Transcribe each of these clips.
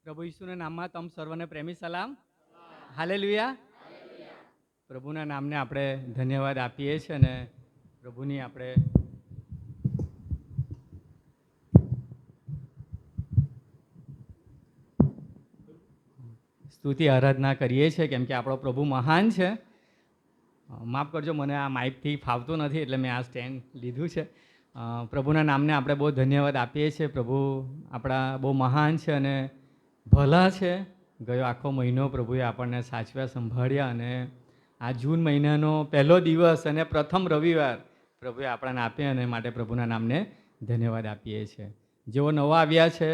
પ્રભુ ઈસુના નામમાં તમ સર્વને પ્રેમી સલામ. હાલેલુયા. પ્રભુના નામને આપણે ધન્યવાદ આપીએ છીએ અને પ્રભુની આપણે સ્તુતિ આરાધના કરીએ છીએ, કેમ કે આપણો પ્રભુ મહાન છે. માફ કરજો, મને આ માઇકથી ફાવતું નથી એટલે મેં આ સ્ટેન્ડ લીધું છે. પ્રભુના નામને આપણે બહુ ધન્યવાદ આપીએ છીએ. પ્રભુ આપણા બહુ મહાન છે અને ભલા છે. ગયો આખો મહિનો પ્રભુએ આપણને સાચવ્યા, સંભાળ્યા અને આ જૂન મહિનાનો પહેલો દિવસ અને પ્રથમ રવિવાર પ્રભુએ આપણને આપ્યા અને માટે પ્રભુના નામને ધન્યવાદ આપીએ છીએ. જેઓ નવા આવ્યા છે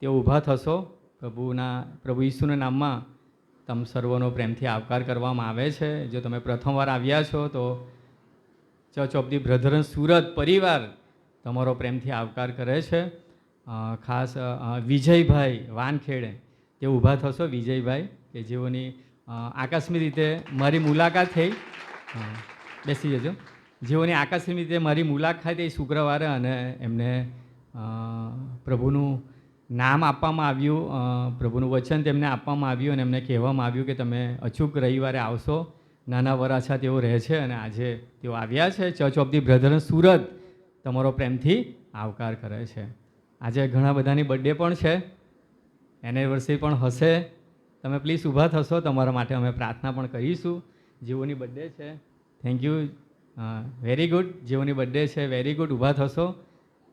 તેઓ ઊભા થશો. પ્રભુ ઈસુના નામમાં તમ સર્વનો પ્રેમથી આવકાર કરવામાં આવે છે. જો તમે પ્રથમવાર આવ્યા છો તો church of the brethren Surat પરિવાર તમારો પ્રેમથી આવકાર કરે છે. ખાસ વિજયભાઈ વાનખેડે તે ઊભા થશો. વિજયભાઈ કે જેઓની આકસ્મિક રીતે મારી મુલાકાત થઈ, બેસી જજો. જેઓની આકસ્મિક રીતે મારી મુલાકાત થઈ શુક્રવારે અને એમને પ્રભુનું નામ આપવામાં આવ્યું, પ્રભુનું વચન તેમને આપવામાં આવ્યું અને એમને કહેવામાં આવ્યું કે તમે અચૂક રવિવારે આવશો. નાના વરાછા તેઓ રહે છે અને આજે તેઓ આવ્યા છે. Church of the brethren Surat તમારો પ્રેમથી આવકાર કરે છે. આજે ઘણા બધાની બર્થડે પણ છે, એનિવર્સરી પણ હશે. તમે પ્લીઝ ઊભા થશો, તમારા માટે અમે પ્રાર્થના પણ કરીશું. જેઓની બર્થડે છે, થેન્ક યુ, વેરી ગુડ. જેઓની બર્થડે છે વેરી ગુડ, ઊભા થશો.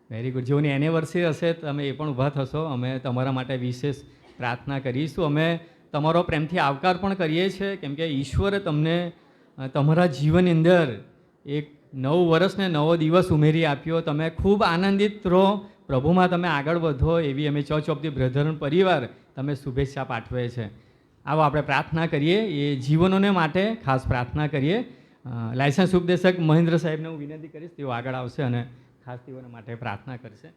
Very good. જેઓની એનિવર્સરી હશે તમે એ પણ ઊભા થશો. અમે તમારા માટે વિશેષ પ્રાર્થના કરીશું. અમે તમારો પ્રેમથી આવકાર પણ કરીએ છીએ, કેમ કે ઈશ્વરે તમને તમારા જીવનની અંદર એક નવું વર્ષ ને નવો દિવસ ઉમેરી આપ્યો. તમે ખૂબ આનંદિત રહો, પ્રભુમાં તમે આગળ વધો એવી અમે ચર્ચ ઓફ ધી બ્રધરન પરિવાર તમે શુભેચ્છા પાઠવે છે. આવો આપણે પ્રાર્થના કરીએ, એ જીવનોને માટે ખાસ પ્રાર્થના કરીએ. લાયસન્સ ઉપદેશક મહેન્દ્ર સાહેબને હું વિનંતી કરીશ, તેઓ આગળ આવશે અને ખાસ તેઓના માટે પ્રાર્થના કરશે.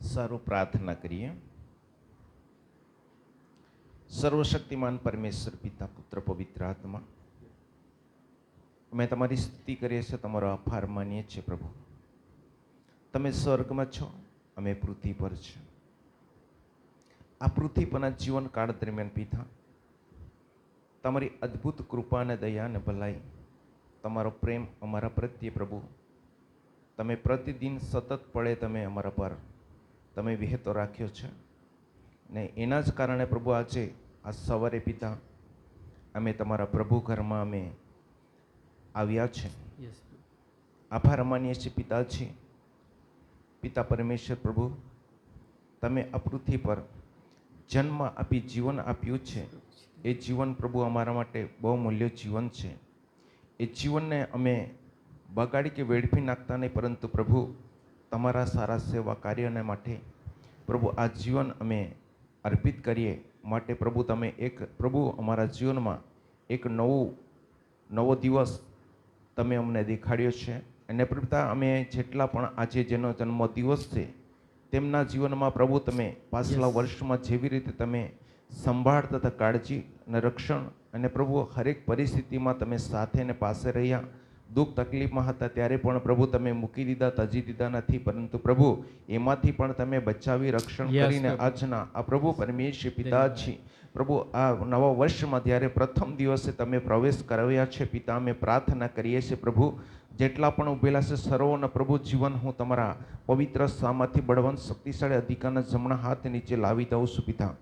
સારું, પ્રાર્થના કરીએ. સર્વશક્તિમાન પરમેશ્વર પિતા, પુત્ર, પવિત્ર આત્મા, અમે તમારી સ્તુતિ કરીએ છીએ, તમારો આભાર માનીએ છીએ. પ્રભુ, તમે સ્વર્ગમાં છો, અમે પૃથ્વી પર છે. આ પૃથ્વી પરના જીવનકાળ દરમિયાન પિતા, તમારી અદ્ભુત કૃપા અને દયા અને ભલાઈ, તમારો પ્રેમ અમારા પ્રત્યે પ્રભુ તમે પ્રતિદિન સતત પળે તમે અમારા પર તમે વહેતો રાખ્યો છે. ને એના જ કારણે પ્રભુ આજે આ સવારે પિતા અમે તમારા પ્રભુ ઘરમાં અમે આવ્યા છે. આભાર માનીએ છીએ પિતાજી. પિતા પરમેશ્વર પ્રભુ, તમે આ પૃથ્વી પર જન્મ આપી જીવન આપ્યું છે. એ જીવન પ્રભુ અમારા માટે બહુ મૂલ્ય જીવન છે. એ જીવનને અમે બગાડી કે વેડફી નાખતા નહીં, પરંતુ પ્રભુ તમારા સારા સેવા કાર્યને માટે પ્રભુ આ જીવન અમે અર્પિત કરીએ. માટે પ્રભુ તમે પ્રભુ અમારા જીવનમાં એક નવો દિવસ તમે અમને દેખાડ્યો છે. અને પિતા અમે જેટલા પણ આજે જેનો જન્મ દિવસ છે તેમના જીવનમાં પ્રભુ તમે પાછલા વર્ષમાં જેવી રીતે તમે સંભાળ તથા કાળજી અને રક્ષણ અને પ્રભુ હરેક પરિસ્થિતિમાં તમે સાથે અને પાસે રહ્યા. દુઃખ તકલીફમાં હતા ત્યારે પણ પ્રભુ તમે મૂકી દીધા, તજી દીધા નથી, પરંતુ પ્રભુ એમાંથી પણ તમે બચાવી રક્ષણ કરીને આજના આ પ્રભુ પરમેશ્વર પિતાજી પ્રભુ આ નવા વર્ષમાં જ્યારે પ્રથમ દિવસે તમે પ્રવેશ કરાવ્યા છે પિતા, અમે પ્રાર્થના કરીએ છીએ પ્રભુ જેટલા પણ ઉભેલા છે સર્વોના પ્રભુ જીવન હું તમારા પવિત્ર સામર્થ્ય બળવંત શક્તિશાળી અધિકારના જમણા હાથ નીચે લાવી દઉં છું પિતા.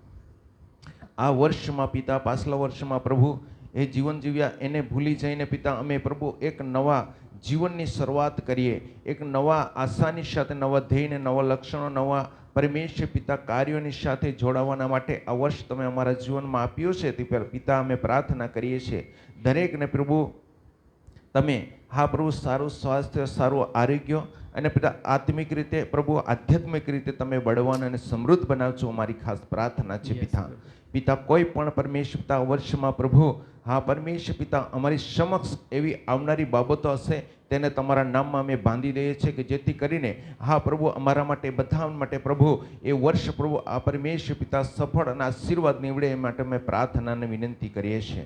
આ વર્ષમાં પિતા, પાછલા વર્ષમાં પ્રભુ એ જીવન જીવ્યા એને ભૂલી જઈને પિતા અમે પ્રભુ એક નવા જીવનની શરૂઆત કરીએ. એક નવા આશાની સાથે, નવા ધ્યેયને, નવા લક્ષણો, નવા પરમેશ્વર પિતા કાર્યોની સાથે જોડાવાના માટે આ વર્ષ તમે અમારા જીવનમાં આપ્યું છે. તે પિતા અમે પ્રાર્થના કરીએ છીએ દરેકને પ્રભુ તમે હા પ્રભુ સારું સ્વાસ્થ્ય, સારું આરોગ્ય અને પિતા આત્મિક રીતે પ્રભુ આધ્યાત્મિક રીતે તમે બળવાન અને સમૃદ્ધ બનાવજો. અમારી ખાસ પ્રાર્થના છે પિતા. પિતા કોઈ પણ પરમેશ્વર પિતા વર્ષમાં પ્રભુ હા પરમેશ્વર પિતા અમારી સમક્ષ એવી આવનારી બાબતો હશે તેને તમારા નામમાં અમે બાંધી દઈએ છીએ કે જેથી કરીને હા પ્રભુ અમારા માટે બધા માટે પ્રભુ એ વર્ષ પ્રભુ આ પરમેશ્વર પિતા સફળ અને આશીર્વાદ નીવડે એ માટે અમે પ્રાર્થના અને વિનંતી કરીએ છીએ.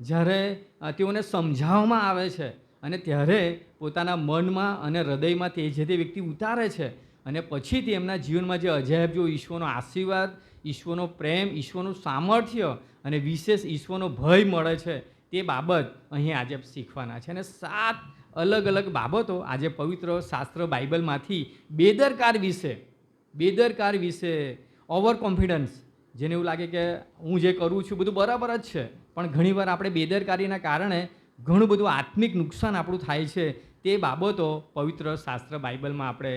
જ્યારે તેઓને સમજાવવામાં આવે છે અને ત્યારે પોતાના મનમાં અને હૃદયમાં તે જે તે વ્યક્તિ ઉતારે છે અને પછીથી એમના જીવનમાં જે અજાયબ જો ઈશ્વરનો આશીર્વાદ, ઈશ્વરનો પ્રેમ, ઈશ્વરનું સામર્થ્ય અને વિશેષ ઈશ્વરનો ભય મળે છે, તે બાબત અહીં આજે શીખવાના છે. અને 7 અલગ અલગ બાબતો આજે પવિત્ર શાસ્ત્ર બાઇબલમાંથી બેદરકાર વિશે, ઓવર કોન્ફિડન્સ, જેને એવું લાગે કે હું જે કરું છું બધું બરાબર જ છે, પણ ઘણીવાર આપણે બેદરકારીના કારણે ઘણું બધું આત્મિક નુકસાન આપણું થાય છે, તે બાબતો પવિત્ર શાસ્ત્ર બાઇબલમાં આપણે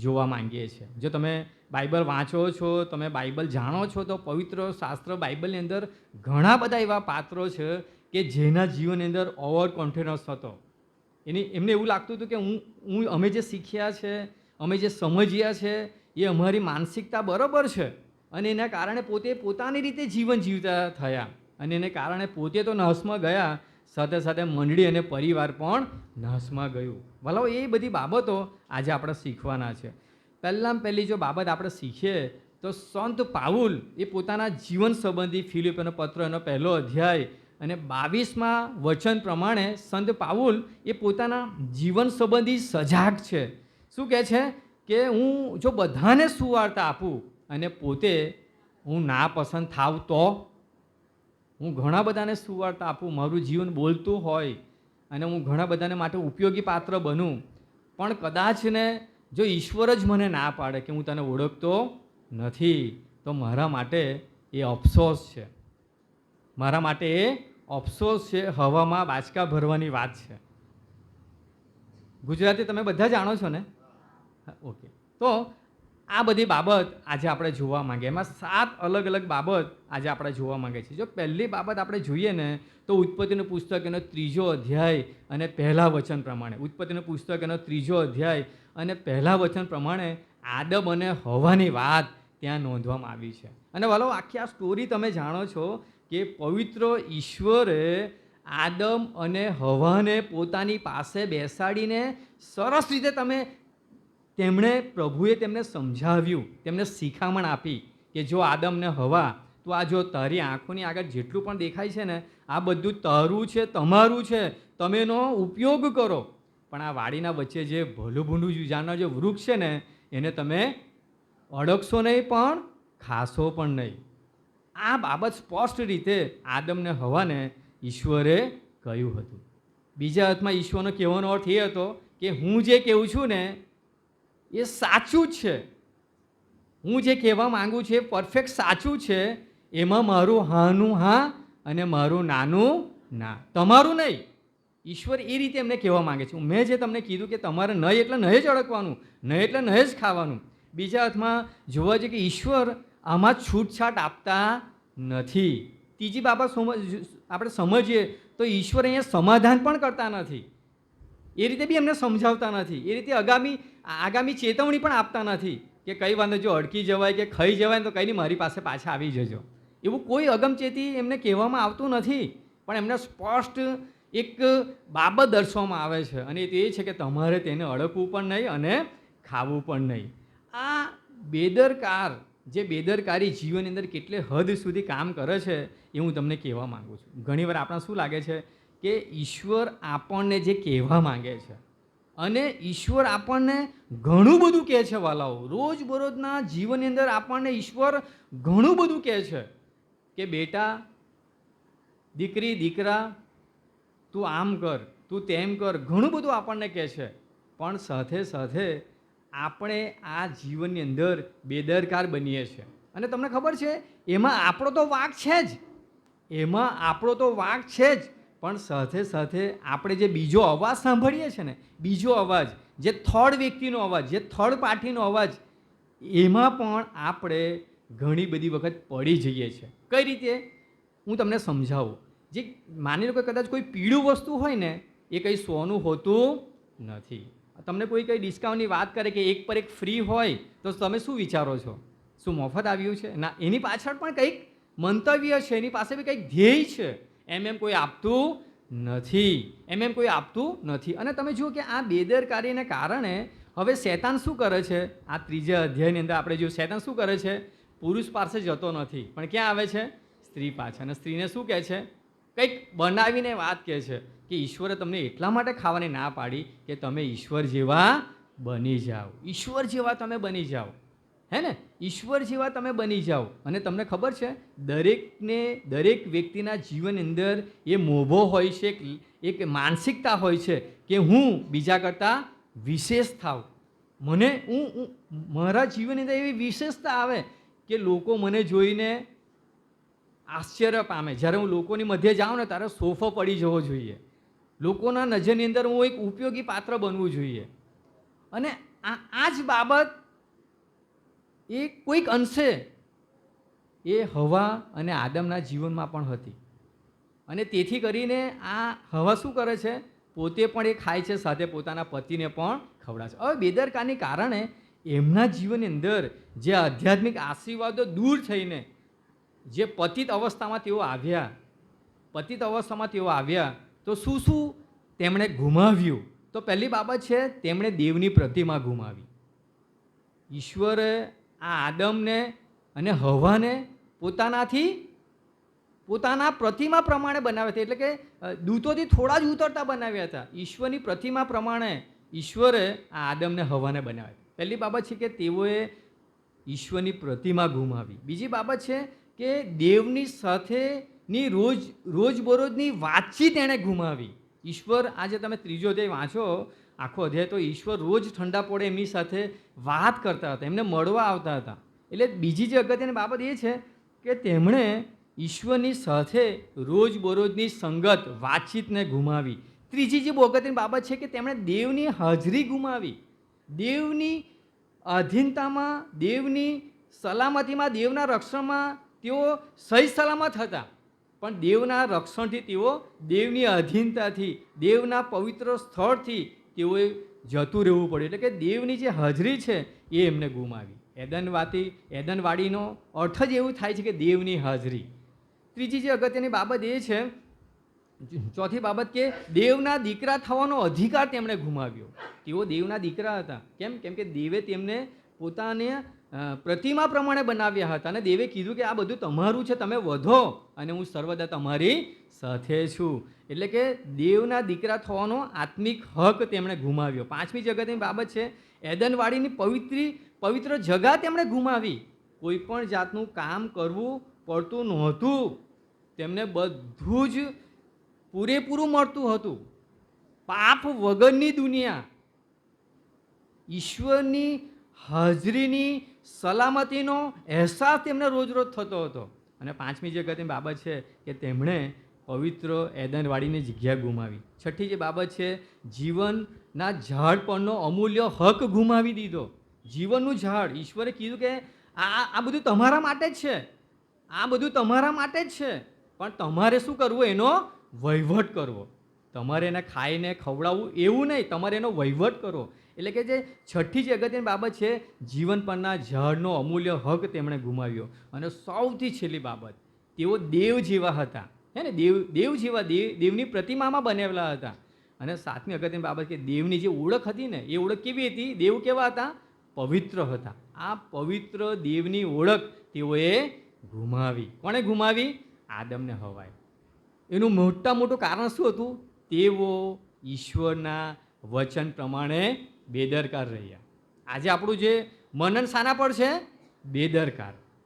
જોવા માંગીએ છીએ. જો તમે બાઇબલ વાંચો છો, તમે બાઇબલ જાણો છો, તો પવિત્ર શાસ્ત્ર બાઇબલની અંદર ઘણા બધા એવા પાત્રો છે કે જેના જીવનની અંદર ઓવર કોન્ફિડન્સ હતો. એમને એવું લાગતું હતું કે અમે જે શીખ્યા છે, અમે જે સમજ્યા છે, એ અમારી માનસિકતા બરાબર છે, અને એના કારણે પોતે પોતાની રીતે જીવન જીવતા થયા, અને એને કારણે પોતે તો નાશમાં ગયા, સાથે સાથે મંડળી અને પરિવાર પણ નાશમાં ગયું. ભલો એ બધી બાબતો આજે આપણે શીખવાના છે. પહેલી જો બાબત આપણે શીખીએ તો સંત પાઉલ એ પોતાના જીવન સંબંધી ફિલિપીનો પત્ર એનો 1 અધ્યાય અને 22મા વચન પ્રમાણે સંત પાઉલ એ પોતાના જીવન સંબંધી સજાગ છે. શું કહે છે કે હું જો બધાને સુવાર્તા આપું અને પોતે હું ના પસંદ થાવ તો હું ઘણા બધાને સુવાર્તા આપું, મારું જીવન બોલતું હોય અને હું ઘણા બધાને માટે ઉપયોગી પાત્ર બનું, પણ કદાચ ને જો ઈશ્વર જ મને ના પાડે કે હું તને ઓળખતો નથી, તો મારા માટે એ અફસોસ છે. મારા માટે એ અફસોસ છે, હવામાં બાચકા ભરવાની વાત છે. ગુજરાતી તમે બધા જાણો છો ને? ઓકે. તો આ બધી બાબત આજે આપણે જોવા માંગીએ. એમાં 7 અલગ અલગ બાબત આજે આપણે જોવા માંગીએ છીએ. જો પહેલી બાબત આપણે જોઈએ ને તો ઉત્પત્તિનું પુસ્તક એનો 3 અધ્યાય અને 1 વચન પ્રમાણે, ઉત્પત્તિનું પુસ્તક એનો 3 અધ્યાય અને 1 વચન પ્રમાણે આદમ અને હવાની વાત ત્યાં નોંધવામાં આવી છે. અને વાલો આખી આ સ્ટોરી તમે જાણો છો કે પવિત્ર ઈશ્વરે આદમ અને હવાને પોતાની પાસે બેસાડીને સરસ રીતે પ્રભુએ તેમને સમજાવ્યું, તેમને શિખામણ આપી કે જો આદમ ને હવા, તો આ જો તારી આંખોની આગળ જેટલું પણ દેખાય છે ને, આ બધું તારું છે, તમારું છે, તમે એનો ઉપયોગ કરો, પણ આ વાડીના વચ્ચે જે ભલું ભૂંડું જાણનાર જે વૃક્ષ છે ને, એને તમે અડકશો નહીં પણ ખાશો પણ નહીં. આ બાબત સ્પષ્ટ રીતે આદમને હવાને ઈશ્વરે કહ્યું હતું. બીજા અર્થમાં ઈશ્વરનો કહેવાનો અર્થ એ હતો કે હું જે કહું છું ને એ સાચું જ છે, હું જે કહેવા માગું છું એ પરફેક્ટ સાચું છે, એમાં મારું હાનું હા અને મારું નાનું ના, તમારું નહીં. ઈશ્વર એ રીતે એમને કહેવા માગે છે. મેં જે તમને કીધું કે તમારે નહીં એટલે નહીં જ અડકવાનું, નહીં એટલે નહીં જ ખાવાનું. બીજા અર્થમાં જોવા જઈએ કે ઈશ્વર આમાં છૂટછાટ આપતા નથી. ત્રીજી બાબત આપણે સમજીએ તો ઈશ્વર અહીંયા સમાધાન પણ કરતા નથી, એ રીતે બી એમને સમજાવતા નથી, એ રીતે આગામી ચેતવણી પણ આપતા નથી કે કઈ વાંધો, જો અડકી જવાય કે ખાઈ જવાય ને તો કંઈ નહીં, મારી પાસે પાછા આવી જજો. એવું કોઈ અગમચેતી એમને કહેવામાં આવતું નથી, પણ એમને સ્પષ્ટ એક બાબત દર્શાવવામાં આવે છે, અને એ છે કે તમારે તેને અડકવું પણ નહીં અને ખાવું પણ નહીં. આ બેદરકારી જીવનની અંદર કેટલે હદ સુધી કામ કરે છે એ હું તમને કહેવા માગું છું. ઘણીવાર આપણને શું લાગે છે કે ઈશ્વર આપણને જે કહેવા માંગે છે, અને ઈશ્વર આપણને ઘણું બધું કહે છે વાલાઓ, રોજબરોજના જીવનની અંદર આપણને ઈશ્વર ઘણું બધું કહે છે કે બેટા, દીકરી, દીકરા, તું આમ કર, તું તેમ કર, ઘણું બધું આપણને કહે છે, પણ સાથે સાથે આપણે આ જીવનની અંદર બેદરકાર બનીએ છીએ. અને તમને ખબર છે એમાં આપણો તો વાંક છે જ, પણ સાથે સાથે આપણે જે બીજો અવાજ સાંભળીએ છીએ ને, બીજો અવાજ, જે થર્ડ વ્યક્તિનો અવાજ, જે થર્ડ પાર્ટીનો અવાજ, એમાં પણ આપણે ઘણી બધી વખત પડી જઈએ છીએ. કઈ રીતે હું તમને સમજાવું. જે માની લો કે કદાચ કોઈ પીળું વસ્તુ હોય ને, એ કંઈ સોનું હોતું નથી. તમને કોઈ કંઈ ડિસ્કાઉન્ટની વાત કરે કે 1 પર 1 ફ્રી હોય, તો તમે શું વિચારો છો? શું મફત આવ્યું છે? ના, એની પાછળ પણ કંઈક મંતવ્ય છે, એની પાસે બી કંઈક ધ્યેય છે. એમ કોઈ આપતું નથી. અને તમે જુઓ કે આ બેદરકારીને કારણે હવે શૈતાન શું કરે છે? આ 3 અધ્યાયની અંદર આપણે જો શૈતાન શું કરે છે, પુરુષ પાસે જતો નથી, પણ ક્યાં આવે છે? સ્ત્રી પાસે. અને સ્ત્રીને શું કહે છે? કંઈક બનાવીને વાત કહે છે કે ઈશ્વરે તમને એટલા માટે ખાવાની ના પાડી કે તમે ઈશ્વર જેવા બની જાઓ, ઈશ્વર જેવા તમે બની જાઓ, હે ને, ઈશ્વર જેવા તમે બની જાઓ. અને તમને ખબર છે દરેક વ્યક્તિના જીવન અંદર એ મોભો હોય છે, એક માનસિકતા હોય છે કે હું બીજા કરતાં વિશેષ થાઉં. હું મારા જીવનની અંદર એવી વિશેષતા આવે કે લોકો મને જોઈને આશ્ચર્ય પામે. જ્યારે હું લોકોની મધ્ય જાઉં ને ત્યારે સોફો પડી જવો જોઈએ, લોકોના નજરની અંદર હું એક ઉપયોગી પાત્ર બનવું જોઈએ. અને આ જ બાબત એ કોઈક અંશે એ હવા અને આદમના જીવનમાં પણ હતી. અને તેથી કરીને આ હવા શું કરે છે, પોતે પણ એ ખાય છે, સાથે પોતાના પતિને પણ ખવડાવે છે. હવે બેદરકારને કારણે એમના જીવનની અંદર જે આધ્યાત્મિક આશીર્વાદો દૂર થઈને જે પતિત અવસ્થામાં તેઓ આવ્યા તો શું તેમણે ગુમાવ્યું? તો પહેલી બાબત છે, તેમણે દેવની પ્રતિમા ગુમાવી. ઈશ્વરે આ આદમને અને હવાને પોતાના પ્રતિમા પ્રમાણે બનાવ્યા હતા, એટલે કે દૂતોથી થોડા જ ઉતરતા બનાવ્યા હતા. ઈશ્વરની પ્રતિમા પ્રમાણે ઈશ્વરે આ આદમને હવાને બનાવ્યા. પહેલી બાબત છે કે તેઓએ ઈશ્વરની પ્રતિમા ગુમાવી. બીજી બાબત છે કે દેવની સાથેની રોજબરોજની વાતચીત એણે ગુમાવી. ઈશ્વર, આજે તમે 3જો અધ્યાય વાંચો, આખો અધ્યાય, તો ઈશ્વર રોજ ઠંડા પડે એમની સાથે વાત કરતા હતા, એમને મળવા આવતા હતા. એટલે બીજી જે અગત્યની બાબત એ છે કે તેમણે ઈશ્વરની સાથે રોજબરોજની સંગત વાતચીતને ગુમાવી. ત્રીજી જે બહુ અગત્યની બાબત છે કે તેમણે દેવની હાજરી ગુમાવી. દેવની અધીનતામાં, દેવની સલામતીમાં, દેવના રક્ષણમાં તેઓ સહી સલામત હતા, પણ દેવના રક્ષણથી તેઓ દેવની અધીનતાથી, દેવના પવિત્ર સ્થળથી તેઓએ જતું રહેવું પડ્યું. એટલે કે દેવની જે હાજરી છે એ એમને ગુમાવી. એદનવાડીનો અર્થ જ એવું થાય છે કે દેવની હાજરી. ત્રીજી જે અગત્યની બાબત એ છે, ચોથી બાબત, કે દેવના દીકરા થવાનો અધિકાર તેમણે ગુમાવ્યો. તેઓ દેવના દીકરા હતા. કેમ કે દેવે તેમને પોતાને પ્રતિમા પ્રમાણે બનાવ્યા હતા, અને દેવે કીધું કે આ બધું તમારું છે, તમે વધો અને હું સર્વદા તમારી સાથે છું. એટલે કે દેવના દીકરા થવાનો આત્મિક હક તેમણે ગુમાવ્યો. પાંચમી જગતની બાબત છે, એદનવાડીની પવિત્ર જગા તેમણે ગુમાવી. કોઈ પણ જાતનું કામ કરવું પડતું નહોતું, તેમને બધું જ પૂરેપૂરું મળતું હતું. પાપ વગરની દુનિયા, ઈશ્વરની હાજરીની સલામતીનો અહેસાસ તેમને રોજ થતો હતો. અને પાંચમી જે અગત્યની બાબત છે કે તેમણે પવિત્ર એદનવાડીની જગ્યા ગુમાવી. છઠ્ઠી જે બાબત છે, જીવનના ઝાડ પરનો અમૂલ્ય હક ગુમાવી દીધો. જીવનનું ઝાડ, ઈશ્વરે કીધું કે આ બધું તમારા માટે જ છે, આ બધું તમારા માટે જ છે, પણ તમારે શું કરવું? એનો વહીવટ કરવો. તમારે એને ખાઈને ખવડાવવું એવું નહીં, તમારે એનો વહીવટ કરવો. એટલે કે જે છઠ્ઠી જે અગત્યની બાબત છે, જીવન પરના ઝાડનો અમૂલ્ય હક તેમણે ગુમાવ્યો. અને સૌથી છેલ્લી બાબત, તેઓ દેવ જેવા હતા, હે ને, દેવ જેવા, દેવની પ્રતિમામાં બનેલા હતા. અને સાતમી અગત્યની બાબત કે દેવની જે ઓળખ હતી ને, એ ઓળખ કેવી હતી? દેવ કેવા હતા? પવિત્ર હતા. આ પવિત્ર દેવની ઓળખ તેઓએ ગુમાવી. કોણે ગુમાવી? આદમને હવાએ. એનું મોટું કારણ શું હતું? તેઓ ઈશ્વરના વચન પ્રમાણે બેદરકાર રહ્યા. આજે આપણું જે મનન શાના પર છે?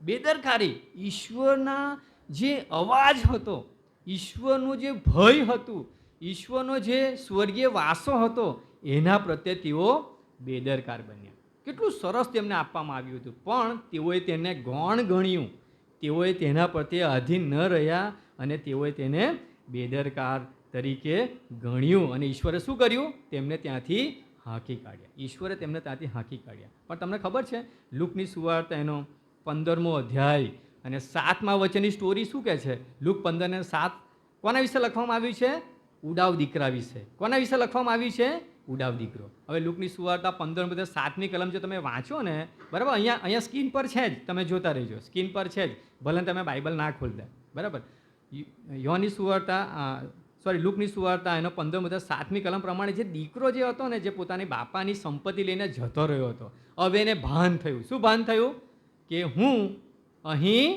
બેદરકારી. ઈશ્વરના જે અવાજ હતો, ઈશ્વરનું જે ભય હતું, ઈશ્વરનો જે સ્વર્ગીય વાસો હતો, એના પ્રત્યે તેઓ બેદરકાર બન્યા. કેટલું સરસ તેમને આપવામાં આવ્યું હતું, પણ તેઓએ તેને ગૌણ ગણ્યું, તેઓએ તેના પ્રત્યે આધીન ન રહ્યા અને તેઓએ તેને બેદરકાર તરીકે ગણ્યું. અને ઈશ્વરે શું કર્યું? તેમને ત્યાંથી હાંકી કાઢ્યા. પણ તમને ખબર છે, લુકની સુવાર્તા એનો 15મો અધ્યાય અને 7મા વચનની સ્ટોરી શું કહે છે? લુક 15:7 કોના વિશે લખવામાં આવ્યું છે? ઉડાવ દીકરા વિશે. કોના વિશે લખવામાં આવ્યું છે? ઉડાવ દીકરો. હવે લુકની સુવાર્તા 15:7મી કલમ જો તમે વાંચો ને, બરાબર, અહીંયા સ્ક્રીન પર છે જ, તમે જોતા રહેજો, સ્ક્રીન પર છે જ, ભલે તમે બાઇબલ ના ખોલતા, બરાબર. લુકની સુવાર્તા એનો 15:7મી કલમ પ્રમાણે જે દીકરો જે હતો ને, જે પોતાની બાપાની સંપત્તિ લઈને જતો રહ્યો હતો, હવે એને ભાન થયું. શું ભાન થયું? કે હું અહીં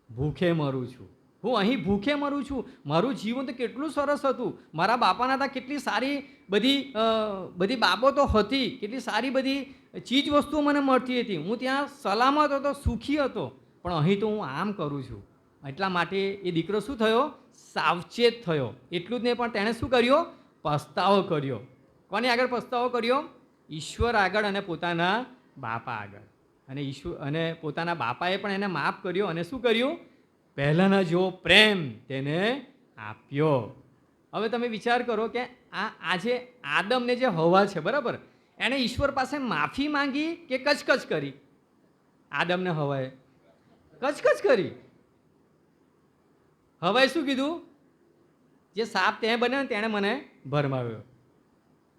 ભૂખે મરું છું, હું અહીં ભૂખે મરું છું, મારું જીવન તો કેટલું સરસ હતું, મારા બાપાના ત્યાં કેટલી સારી બધી બાબતો હતી, કેટલી સારી બધી ચીજ વસ્તુઓ મને મળતી હતી, હું ત્યાં સલામત હતો, સુખી હતો, પણ અહીં તો હું આમ કરું છું. એટલા માટે એ દીકરો શું થયો? સાવચેત થયો. એટલું જ નહીં, પણ તેણે શું કર્યો? પસ્તાવો કર્યો. કોની આગળ પસ્તાવો કર્યો? ઈશ્વર આગળ અને પોતાના બાપા આગળ. અને અને પોતાના બાપાએ પણ એને માફ કર્યો અને શું કર્યું? પહેલાંના જેવો પ્રેમ તેને આપ્યો. હવે તમે વિચાર કરો કે આજે આદમને જે હવા છે, બરાબર, એણે ઈશ્વર પાસે માફી માંગી કે કચકચ કરી? આદમને હવાએ કચકચ કરી. હવાએ શું કીધું? જે સાપ તે બન્યો ને તેણે મને ભરમાવ્યો.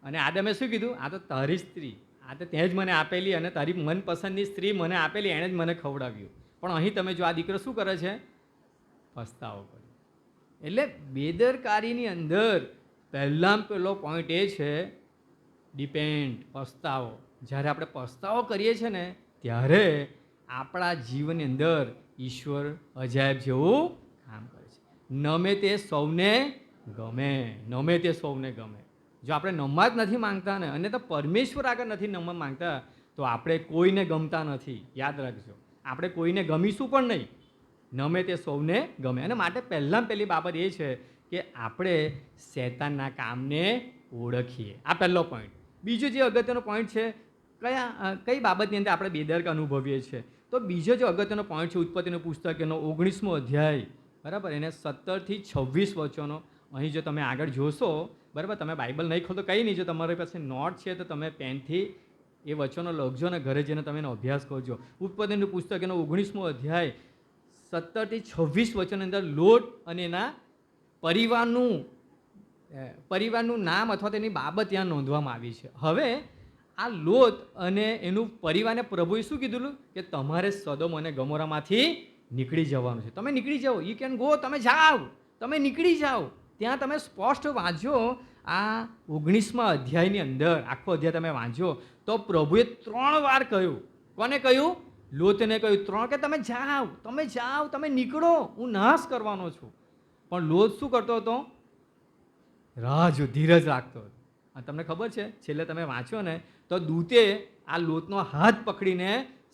અને આદમે શું કીધું? આ તો તારી સ્ત્રી, આ તો તે જ મને આપેલી, અને તારી મનપસંદની સ્ત્રી મને આપેલી, એણે જ મને ખવડાવ્યું. પણ અહીં તમે જો આ દીકરો શું કરે છે? પસ્તાવો કર્યો. એટલે બેદરકારીની અંદર પહેલો પોઈન્ટ એ છે ડિપેન્ડ, પસ્તાવો. જ્યારે આપણે પસ્તાવો કરીએ છીએ ને, ત્યારે આપણા જીવનની અંદર ઈશ્વર અજાયબ જેવું કામ કરે છે. નમે તે સૌને ગમે, નમે તે સૌને ગમે. જો આપણે નમવા જ નથી માંગતા ને, અને તો પરમેશ્વર આગળ નથી નમવા માંગતા, તો આપણે કોઈને ગમતા નથી. યાદ રાખજો, આપણે કોઈને ગમીશું પણ નહીં. નમે તે સૌને ગમે. અને માટે પહેલી બાબત એ છે કે આપણે શૈતાનના કામને ઓળખીએ. આ પહેલો પોઈન્ટ. બીજો જે અગત્યનો પોઈન્ટ છે, કઈ બાબતની અંદર આપણે બેદરક અનુભવીએ છીએ, તો બીજો જે અગત્યનો પોઈન્ટ છે ઉત્પત્તિનું પુસ્તક એનો 19મો અધ્યાય, બરાબર, એને 17 થી 26 વચનો. અહીં જો તમે આગળ જોશો, બરાબર, તમે બાઇબલ નહીં ખોલો તો કંઈ નહીં, જો તમારી પાસે નોટ છે તો તમે પેનથી એ વચનો લખજો અને ઘરે જઈને તમે એનો અભ્યાસ કરજો. ઉત્પત્તિનું પુસ્તક એનો 19મો અધ્યાય 17 થી 26 વચનની અંદર લોટ અને એના પરિવારનું નામ અથવા તેની બાબત ત્યાં નોંધવામાં આવી છે. હવે આ લોટ અને એનું પરિવારને પ્રભુએ શું કીધું? કે તમારે સદોમ અને ગમોરામાંથી નીકળી જવાનું છે. તમે નીકળી જાઓ, યુ કેન ગો, તમે જાઓ, તમે નીકળી જાઓ. ત્યાં તમે સ્પષ્ટ વાંચો, આ 19મા અધ્યાયની અંદર આખો અધ્યાય તમે વાંચો તો પ્રભુએ 3 વાર કહ્યું. કોને કહ્યું? લોતને કહ્યું 3 કે તમે જાઓ, તમે જાઓ, તમે નીકળો, હું નાશ કરવાનો છું. પણ લોત શું કરતો હતો? ધીરજ રાખતો હતો. અને તમને ખબર છે, છેલ્લે તમે વાંચો ને તો દૂતે આ લોતનો હાથ પકડીને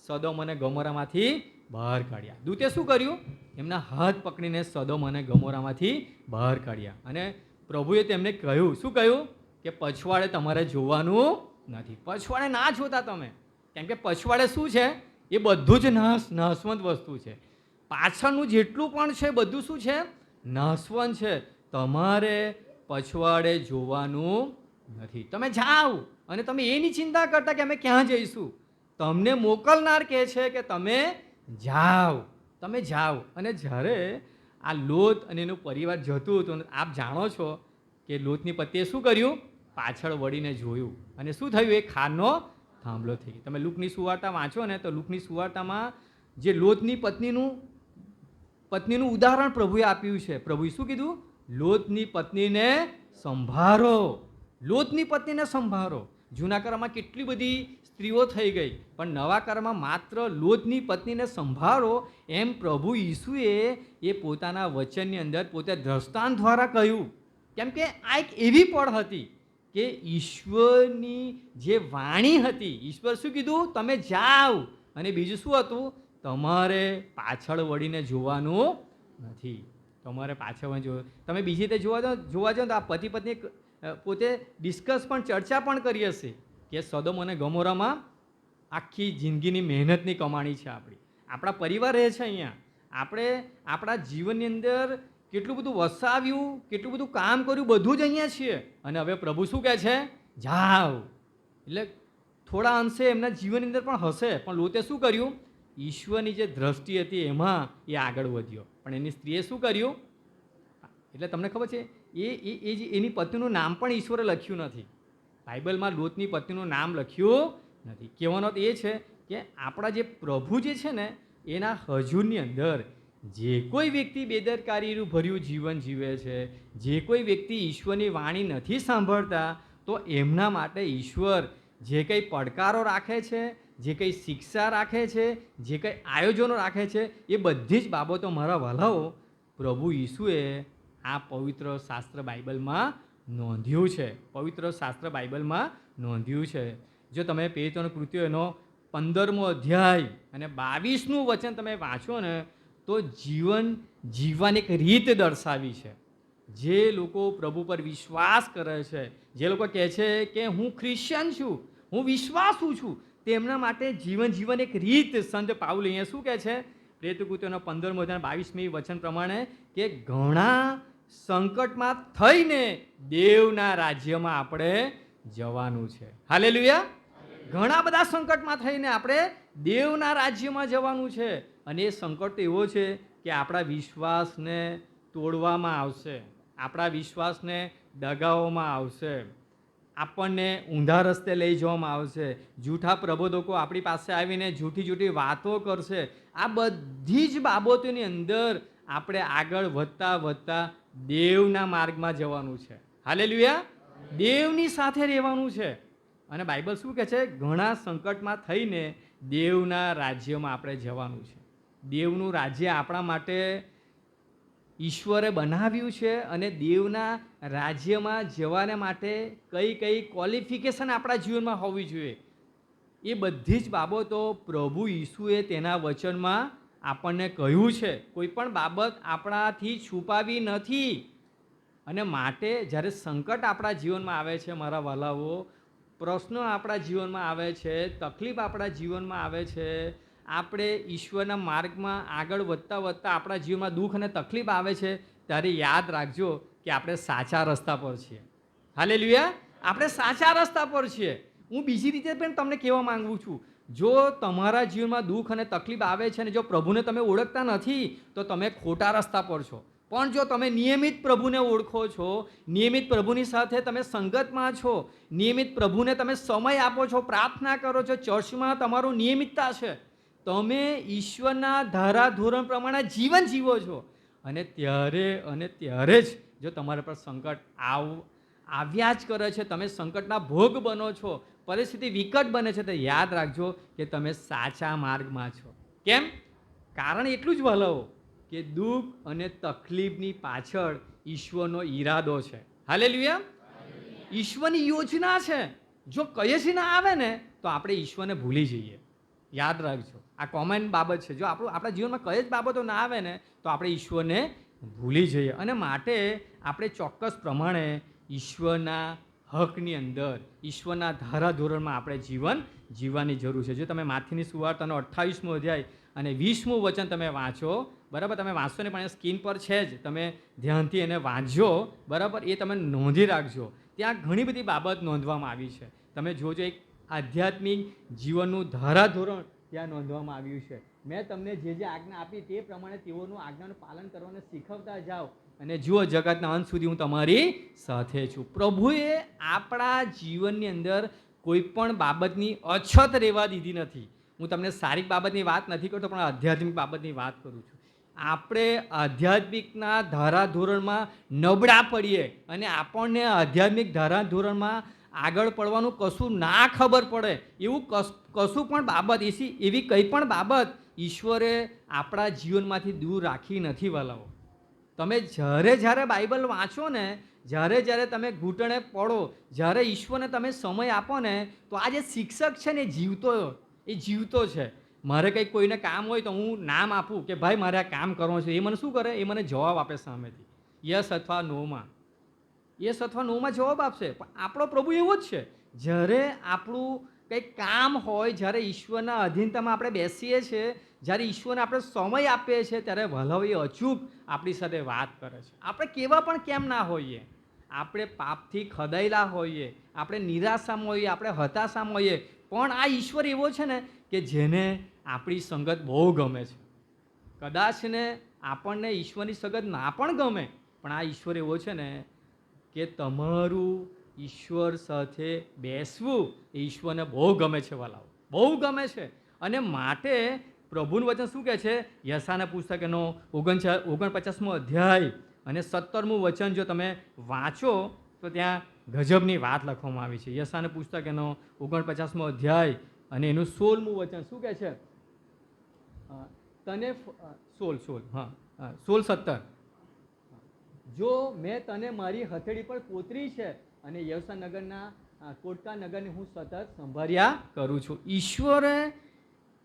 સદોમ અને ગમોરામાંથી બહાર કાઢ્યા. દૂતે શું કર્યું? એમના હાથ પકડીને સદોમ અને ગમોરામાંથી બહાર કાઢ્યા. અને પ્રભુએ તેમને કહ્યું, શું કહ્યું? કે પછવાડે તમારે જોવાનું નથી. પછવાડે ના જોતા તમે, કેમ કે પછવાડે શું છે? એ બધું જ નાશવંત વસ્તુ છે. પાછળનું જેટલું પણ છે બધું શું છે? નાશવંત છે. તમારે પછવાડે જોવાનું નથી. તમે જાઓ, અને તમે એની ચિંતા કરતા કે અમે ક્યાં જઈશું. તમને મોકલનાર કહે છે કે તમે જાઓ, તમે જાઓ. અને જ્યારે આ લોત અને એનું પરિવાર જતું હતું, આપ જાણો છો કે લોતની પત્નીએ શું કર્યું? પાછળ વળીને જોયું, અને શું થયું? એ ખારનો થાંભલો થઈ ગયો. તમે લુકની સુવાર્તા વાંચો ને તો લુકની સુવાર્તામાં જે લોતની પત્નીનું ઉદાહરણ પ્રભુએ આપ્યું છે. પ્રભુએ શું કીધું? લોતની પત્નીને સંભાળો, લોતની પત્નીને સંભાળો. જૂના કરારમાં કેટલી બધી સ્ત્રીઓ થઈ ગઈ, પણ નવા કરારમાં માત્ર લોતની પત્નીને સંભાળો, એમ પ્રભુ ઈસુએ એ પોતાના વચનની અંદર પોતે દ્રષ્ટાંત દ્વારા કહ્યું. કેમ કે આ એક એવી પળ હતી કે ઈશ્વરની જે વાણી હતી, ઈશ્વર શું કીધું? તમે જાઓ. અને બીજું શું હતું? તમારે પાછળ વળીને જોવાનું નથી. તમારે પાછળ તમે બીજી રીતે જોવા જાઓ તો આ પતિ પત્ની પોતે ડિસ્કસ પણ, ચર્ચા પણ કરી હશે કે સદોમ અને ગમોરામાં આખી જિંદગીની મહેનતની કમાણી છે આપણી. આપણા પરિવાર રહે છે અહીંયા. આપણે આપણા જીવનની અંદર કેટલું બધું વસાવ્યું, કેટલું બધું કામ કર્યું, બધું જ અહીંયા છીએ. અને હવે પ્રભુ શું કહે છે? જાઓ. એટલે થોડા અંશે એમના જીવનની અંદર પણ હશે, પણ લોતે શું કર્યું? ઈશ્વરની જે દ્રષ્ટિ હતી એમાં એ આગળ વધ્યો. પણ એની સ્ત્રીએ શું કર્યું? એટલે તમને ખબર છે, એની પત્નીનું નામ પણ ઈશ્વરે લખ્યું નથી. બાઇબલમાં લોતની પત્નીનું નામ લખ્યું નથી. કહેવાનો એ છે કે આપણા જે પ્રભુ જે છે ને, એના હજુરની અંદર જે કોઈ વ્યક્તિ બેદરકારીનું ભર્યું જીવન જીવે છે, જે કોઈ વ્યક્તિ ઈશ્વરની વાણી નથી સાંભળતા, તો એમના માટે ઈશ્વર જે કંઈ પડકારો રાખે છે, જે કંઈ શિક્ષા રાખે છે, જે કંઈ આયોજનો રાખે છે, એ બધી જ બાબતો મારા વહાલાઓ પ્રભુ ઈસુએ આ પવિત્ર શાસ્ત્ર બાઇબલમાં નોંધ્યું છે. પવિત્ર શાસ્ત્ર બાઇબલમાં નોંધ્યું છે. જો તમે પેરિતોની કૃતિઓ એનો 15મો અધ્યાય અને 22મું વચન તમે વાંચો ને તો જીવન જીવવાની એક રીત દર્શાવી છે. જે લોકો પ્રભુ પર વિશ્વાસ કરે છે, જે લોકો કહે છે કે હું ક્રિશ્ચન છું, હું વિશ્વાસુ છું, તેમના માટે જીવન જીવન એક રીત સંત પાઉલ અહીંયા શું કહે છે પ્રેરિત કૃતિઓનો 15મો અધ્યાય 22મી વચન પ્રમાણે કે ઘણા સંકટમાં થઈને દેવના રાજ્યમાં આપણે જવાનું છે. હાલેલુયા. ઘણા બધા સંકટમાં થઈને આપણે દેવના રાજ્યમાં જવાનું છે. અને એ સંકટ એવો છે કે આપણા વિશ્વાસને તોડવામાં આવશે, આપણા વિશ્વાસને દગાવવામાં આવશે, આપણને ઊંધા રસ્તે લઈ જવામાં આવશે, જૂઠા પ્રબોધકો આપણી પાસે આવીને જૂઠી જૂઠી વાતો કરશે. આ બધી જ બાબતોની અંદર આપણે આગળ વધતા વધતા દેવના માર્ગમાં જવાનું છે. હાલેલુયા. દેવની સાથે રહેવાનું છે. અને બાઇબલ શું કહે છે? ઘણા સંકટમાં થઈને દેવના રાજ્યમાં આપણે જવાનું છે. દેવનું રાજ્ય આપણા માટે ઈશ્વરે બનાવ્યું છે. અને દેવના રાજ્યમાં જવાને માટે કઈ કઈ ક્વોલિફિકેશન આપણા જીવનમાં હોવી જોઈએ એ બધી જ બાબતો પ્રભુ ઈસુએ તેના વચનમાં આપણને કહ્યું છે. કોઈ પણ બાબત આપણાથી છુપાવી નથી. અને માટે જ્યારે સંકટ આપણા જીવનમાં આવે છે મારા વાલાઓ, પ્રશ્નો આપણા જીવનમાં આવે છે, તકલીફ આપણા જીવનમાં આવે છે, આપણે ઈશ્વરના માર્ગમાં આગળ વધતા વધતા આપણા જીવનમાં દુઃખ અને તકલીફ આવે છે, ત્યારે યાદ રાખજો કે આપણે સાચા રસ્તા પર છીએ. હાલેલુયા. આપણે સાચા રસ્તા પર છીએ. હું બીજી રીતે પણ તમને કહેવા માંગુ છું, જો તમારા જીવનમાં દુઃખ અને તકલીફ આવે છે અને જો પ્રભુને તમે ઓળખતા નથી તો તમે ખોટા રસ્તા પર છો. પણ જો તમે નિયમિત પ્રભુને ઓળખો છો, નિયમિત પ્રભુની સાથે તમે સંગતમાં છો, નિયમિત પ્રભુને તમે સમય આપો છો, પ્રાર્થના કરો છો, ચર્ચમાં તમારું નિયમિતતા છે, તમે ઈશ્વરના ધારાધોરણ પ્રમાણે જીવન જીવો છો, અને ત્યારે જ જો તમારા પર સંકટ આવ્યા જ કરે છે, તમે સંકટના ભોગ બનો છો, પરિસ્થિતિ વિકટ બને છે, તો યાદ રાખજો કે તમે સાચા માર્ગમાં છો. કેમ? કારણ એટલું જ વલાવો કે દુઃખ અને તકલીફની પાછળ ઈશ્વરનો ઈરાદો છે. હાલેલુયા. ઈશ્વરની યોજના છે. જો કઈ જ ના આવે ને તો આપણે ઈશ્વરને ભૂલી જઈએ. યાદ રાખજો, આ કોમન બાબત છે. જો આપણા જીવનમાં કઈ જ બાબતો ના આવે ને તો આપણે ઈશ્વરને ભૂલી જઈએ. અને માટે આપણે ચોક્કસ પ્રમાણે ઈશ્વરના હકની અંદર, ઈશ્વરના ધારાધોરણમાં આપણે જીવન જીવવાની જરૂર છે. જો તમે માથીની સુવાર્તાનો 28મો અધ્યાય અને 20મું વચન તમે વાંચો, બરાબર, તમે વાંચશો ને પણ સ્ક્રીન પર છે જ, તમે ધ્યાનથી એને વાંચજો, બરાબર, એ તમે નોંધી રાખજો. ત્યાં ઘણી બધી બાબત નોંધવામાં આવી છે. તમે જોજો, એક આધ્યાત્મિક જીવનનું ધારાધોરણ ત્યાં નોંધવામાં આવ્યું છે. મેં તમને જે જે આજ્ઞા આપી તે પ્રમાણે તેઓનું આજ્ઞાનું પાલન કરવાને શીખવતા જાઓ, અને જુઓ જગતના અંત સુધી હું તમારી સાથે છું. પ્રભુએ આપણા જીવનની અંદર કોઈ પણ બાબતની અછત રહેવા દીધી નથી. હું તમને શારીરિક બાબતની વાત નથી કરતો, પણ આધ્યાત્મિક બાબતની વાત કરું છું. આપણે આધ્યાત્મિકના ધારાધોરણમાં નબળા પડીએ અને આપણને આધ્યાત્મિક ધારાધોરણમાં આગળ પડવાનું કશું ના ખબર પડે એવું કશું પણ બાબત, એવી કંઈ પણ બાબત ઈશ્વરે આપણા જીવનમાંથી દૂર રાખી નથી વાલાઓ. તમે જ્યારે બાઇબલ વાંચો ને, જ્યારે તમે ઘૂંટણે પડો, જ્યારે ઈશ્વરને તમે સમય આપો ને, તો આ જે શિક્ષક છે ને એ જીવતો છે. મારે કંઈક કોઈને કામ હોય તો હું નામ આપું કે ભાઈ મારે આ કામ કરવું છે, એ મને શું કરે? એ મને જવાબ આપે સામેથી, યસ અથવા નોમાં. યસ અથવા નોમાં જવાબ આપશે. પણ આપણો પ્રભુ એવો જ છે. જ્યારે આપણું કંઈક કામ હોય, જ્યારે ઈશ્વરના અધીનતામાં આપણે બેસીએ છીએ, જ્યારે ઈશ્વરને આપણે સમય આપીએ છીએ, ત્યારે વલ્લભ એ અચૂક આપણી સાથે વાત કરે છે. આપણે કેવા પણ કેમ ના હોઈએ, આપણે પાપથી ખદાયેલા હોઈએ, આપણે નિરાશામાં હોઈએ, આપણે હતાશામાં હોઈએ, પણ આ ઈશ્વર એવો છે ને કે જેને આપણી સંગત બહુ ગમે છે. કદાચ ને આપણને ઈશ્વરની સંગત ના પણ ગમે, પણ આ ઈશ્વર એવો છે ને કે તમારું ઈશ્વર સાથે બેસવું એ ઈશ્વરને બહુ ગમે છે વાલાઓ, બહુ ગમે છે. અને માટે પ્રભુનું વચન શું કહે છે? યશાના પુસ્તકનો 49મો અધ્યાય અને 17મું વચન જો તમે વાંચો તો ત્યાં ગજબની વાત લખવામાં આવી છે. યશાના પુસ્તક એનો 49મો અધ્યાય અને એનું 16મું વચન શું કહે છે? તને 16 17 જો મેં તને મારી હથેળી પર કોતરી છે અને યવસાનગરના કોટકા નગરને હું સતત સંભાળ્યા કરું છું. ઈશ્વરે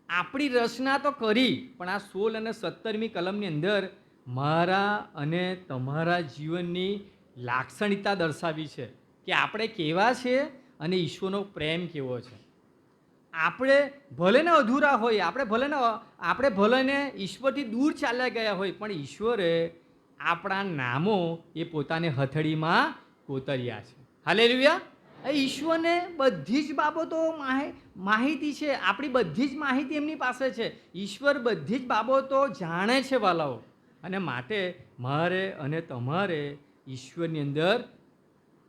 આપણી રચના તો કરી, પણ આ 16 અને 17મી કલમની અંદર મારા અને તમારા જીવનની લાક્ષણિકતા દર્શાવી છે કે આપણે કેવા છીએ અને ઈશ્વરનો પ્રેમ કેવો છે. આપણે ભલે ને અધૂરા હોય, આપણે ભલે ને ઈશ્વરથી દૂર ચાલ્યા ગયા હોય, પણ ઈશ્વરે આપણા નામો એ પોતાની હથેળીમાં કોતર્યા છે. હાલેલુયા. ઈશ્વરને બધી જ બાબતો માહિતી છે. આપણી બધી જ માહિતી એમની પાસે છે. ઈશ્વર બધી જ બાબતો જાણે છે વાલાઓ. અને માટે મારે અને તમારે ઈશ્વરની અંદર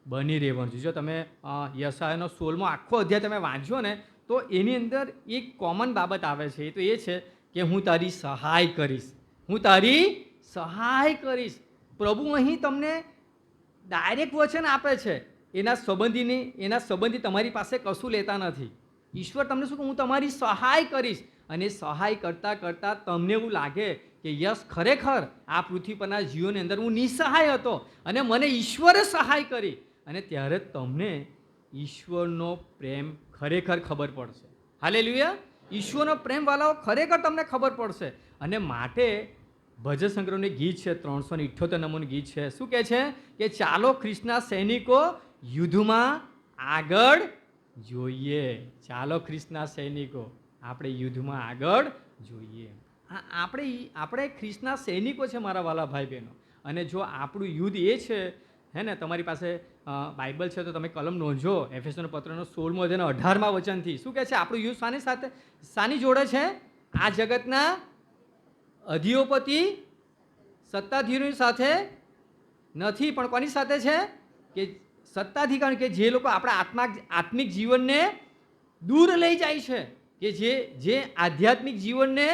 બની રહેવાનું છે. જો તમે યશાયાનો 16મો આખો અધ્યાય તમે વાંચો ને, તો એની અંદર એક કોમન બાબત આવે છે. એ તો એ છે કે હું તારી સહાય કરીશ, હું તારી સહાય કરીશ. પ્રભુ અહીં તમને ડાયરેક્ટ વચન આપે છે. એના સંબંધી તમારી પાસે કશું લેતા નથી. ઈશ્વર તમને શું કહે, હું તમારી સહાય કરીશ. અને સહાય કરતાં કરતાં તમને એવું લાગે કે યસ, ખરેખર આ પૃથ્વી પરના જીવોની અંદર હું નિસહાય હતો અને મને ઈશ્વરે સહાય કરી. અને ત્યારે તમને ઈશ્વરનો પ્રેમ ખરેખર ખબર પડશે. હાલેલુયા. ઈશ્વરનો પ્રેમ વાલાઓ ખરેખર તમને ખબર પડશે. અને માટે ભજન સંગ્રહનું ગીત છે, 378 નંબરનું ગીત છે. શું કહે છે કે ચાલો ખ્રિસ્તના સૈનિકો યુદ્ધમાં આગળ જોઈએ. ચાલો ખ્રિસ્તના સૈનિકો આપણે યુદ્ધમાં આગળ જોઈએ. આપણે ખ્રિસ્તના સૈનિકો છે મારા વાલા ભાઈ બહેનો. અને જો આપણું યુદ્ધ એ છે, હે ને, તમારી પાસે બાઇબલ છે તો તમે કલમ નોંધો. એફેસોનો પત્રનો 16મો અધ્યાયનો 18મા વચનથી શું કહે છે? આપણું યુદ્ધ શાની જોડે છે? આ જગતના અધિપતિ સત્તાધીરોની સાથે નથી, પણ કોની સાથે છે? કે સત્તાધિકારી, કે જે લોકો આપણા આત્મિક જીવનને દૂર લઈ જાય છે, કે જે આધ્યાત્મિક જીવનને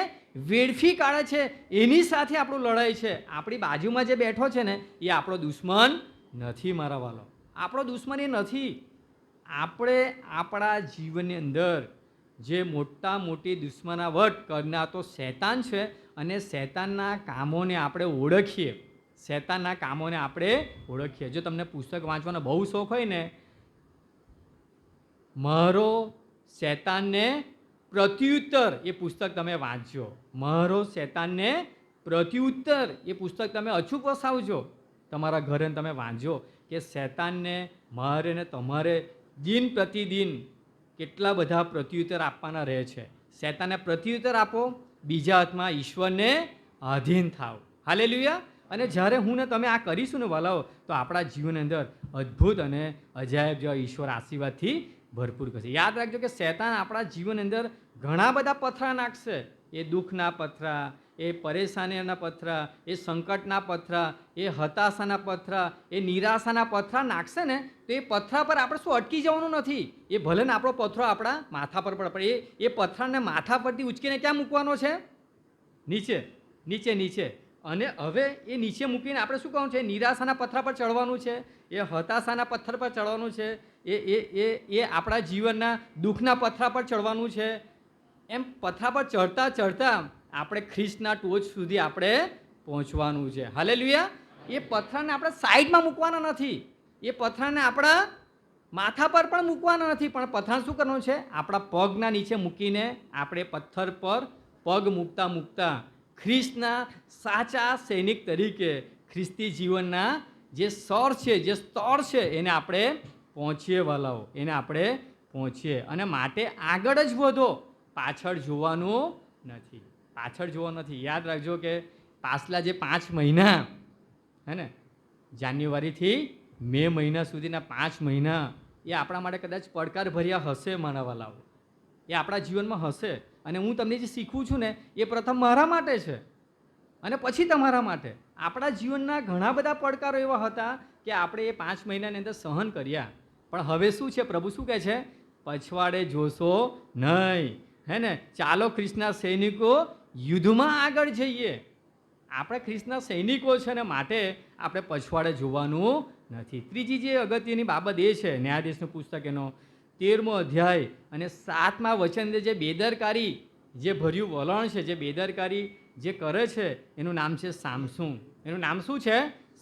વેડફી કાઢે છે, એની સાથે આપણું લડાઈ છે. આપણી બાજુમાં જે બેઠો છે ને, એ આપણો દુશ્મન નથી મારા વાલો. આપણો દુશ્મન એ નથી. આપણે આપણા જીવનની અંદર જે મોટી દુશ્મનાવટ કરનાર તો શૈતાન છે. અને શૈતાનના કામોને આપણે ઓળખીએ. જો તમને પુસ્તક વાંચવાનો બહુ શોખ હોય ને, મારો શૈતાનને પ્રત્યુત્તર એ પુસ્તક તમે વાંચજો. મારો શૈતાનને પ્રત્યુત્તર એ પુસ્તક તમે અચૂક વસાવજો. તમારા ઘરે તમે વાંચજો કે શૈતાનને મારે ને તમારે દિન પ્રતિદિન કેટલા બધા પ્રત્યુત્તર આપવાના રહે છે. શૈતાનને પ્રત્યુત્તર આપો, બીજા હાથમાં ઈશ્વરને આધીન થાવ. હાલેલુયા. અને જ્યારે હું ને તમે આ કરીશું ને વાલાઓ, તો આપણા જીવનની અંદર અદ્ભુત અને અજાયબ જેવા ઈશ્વર આશીર્વાદથી ભરપૂર કરશે. યાદ રાખજો કે શૈતાન આપણા જીવનની અંદર ઘણા બધા પથરા નાખશે. એ દુઃખના પથરા, એ પરેશાનીના પથરા, એ સંકટના પથરા, એ હતાશાના પથરા, એ નિરાશાના પથરા નાખશે ને, તો એ પથરા પર આપણે શું અટકી જવાનું નથી. એ ભલે ને આપણો પથરો આપણા માથા પર પડે, પણ એ પથરાને માથા પરથી ઉચકીને ક્યાં મૂકવાનો છે? નીચે. અને હવે એ નીચે મૂકીને આપણે શું કરવાનું છે? નિરાશાના પથરા પર ચડવાનું છે, એ હતાશાના પથ્થર પર ચડવાનું છે, એ આપણા જીવનના દુઃખના પથરા પર ચડવાનું છે. એમ પથરા પર ચડતા આપણે ખ્રિસ્તના ટોચ સુધી આપણે પહોંચવાનું છે. હાલેલુયા. એ પથરાને આપણે સાઈડમાં મૂકવાના નથી, એ પથરાને આપણા માથા પર પણ મૂકવાના નથી, પણ પથરાને શું કરવાનું છે? આપણા પગના નીચે મૂકીને આપણે પથ્થર પર પગ મૂકતા ખ્રિસ્તના સાચા સૈનિક તરીકે ખ્રિસ્તી જીવનના જે સ્તર છે એને આપણે પહોંચીએ વાલાઓ, એને આપણે પહોંચીએ. અને માટે આગળ જ વધો, પાછળ જોવાનું નથી. યાદ રાખજો કે પાછલા જે 5 મહિના, હે ને, જાન્યુઆરીથી મે મહિના સુધીના 5 મહિના એ આપણા માટે કદાચ પડકાર ભર્યા હશે મારા વાલાઓ. એ આપણા જીવનમાં હશે. અને હું તમને જે શીખવું છું ને, એ પ્રથમ મારા માટે છે અને પછી તમારા માટે. આપણા જીવનના ઘણા બધા પડકારો એવા હતા કે આપણે એ 5 મહિનાની અંદર સહન કર્યા. પણ હવે શું છે? પ્રભુ શું કહે છે? પછવાડે જોશો નહીં. હે ને, ચાલો ખ્રિસ્તના સૈનિકો યુદ્ધમાં આગળ જઈએ. આપણે ખ્રિસ્તના સૈનિકો છે ને, માટે આપણે પછવાડે જોવાનું નથી. ત્રીજી જે અગત્યની બાબત એ છે, ન્યાયાધીશનું પુસ્તક એનો 13મો અધ્યાય અને 7મા વચન, જે બેદરકારી જે ભર્યું વલણ છે, જે બેદરકારી જે કરે છે, એનું નામ છે સામસુન. એનું નામ શું છે?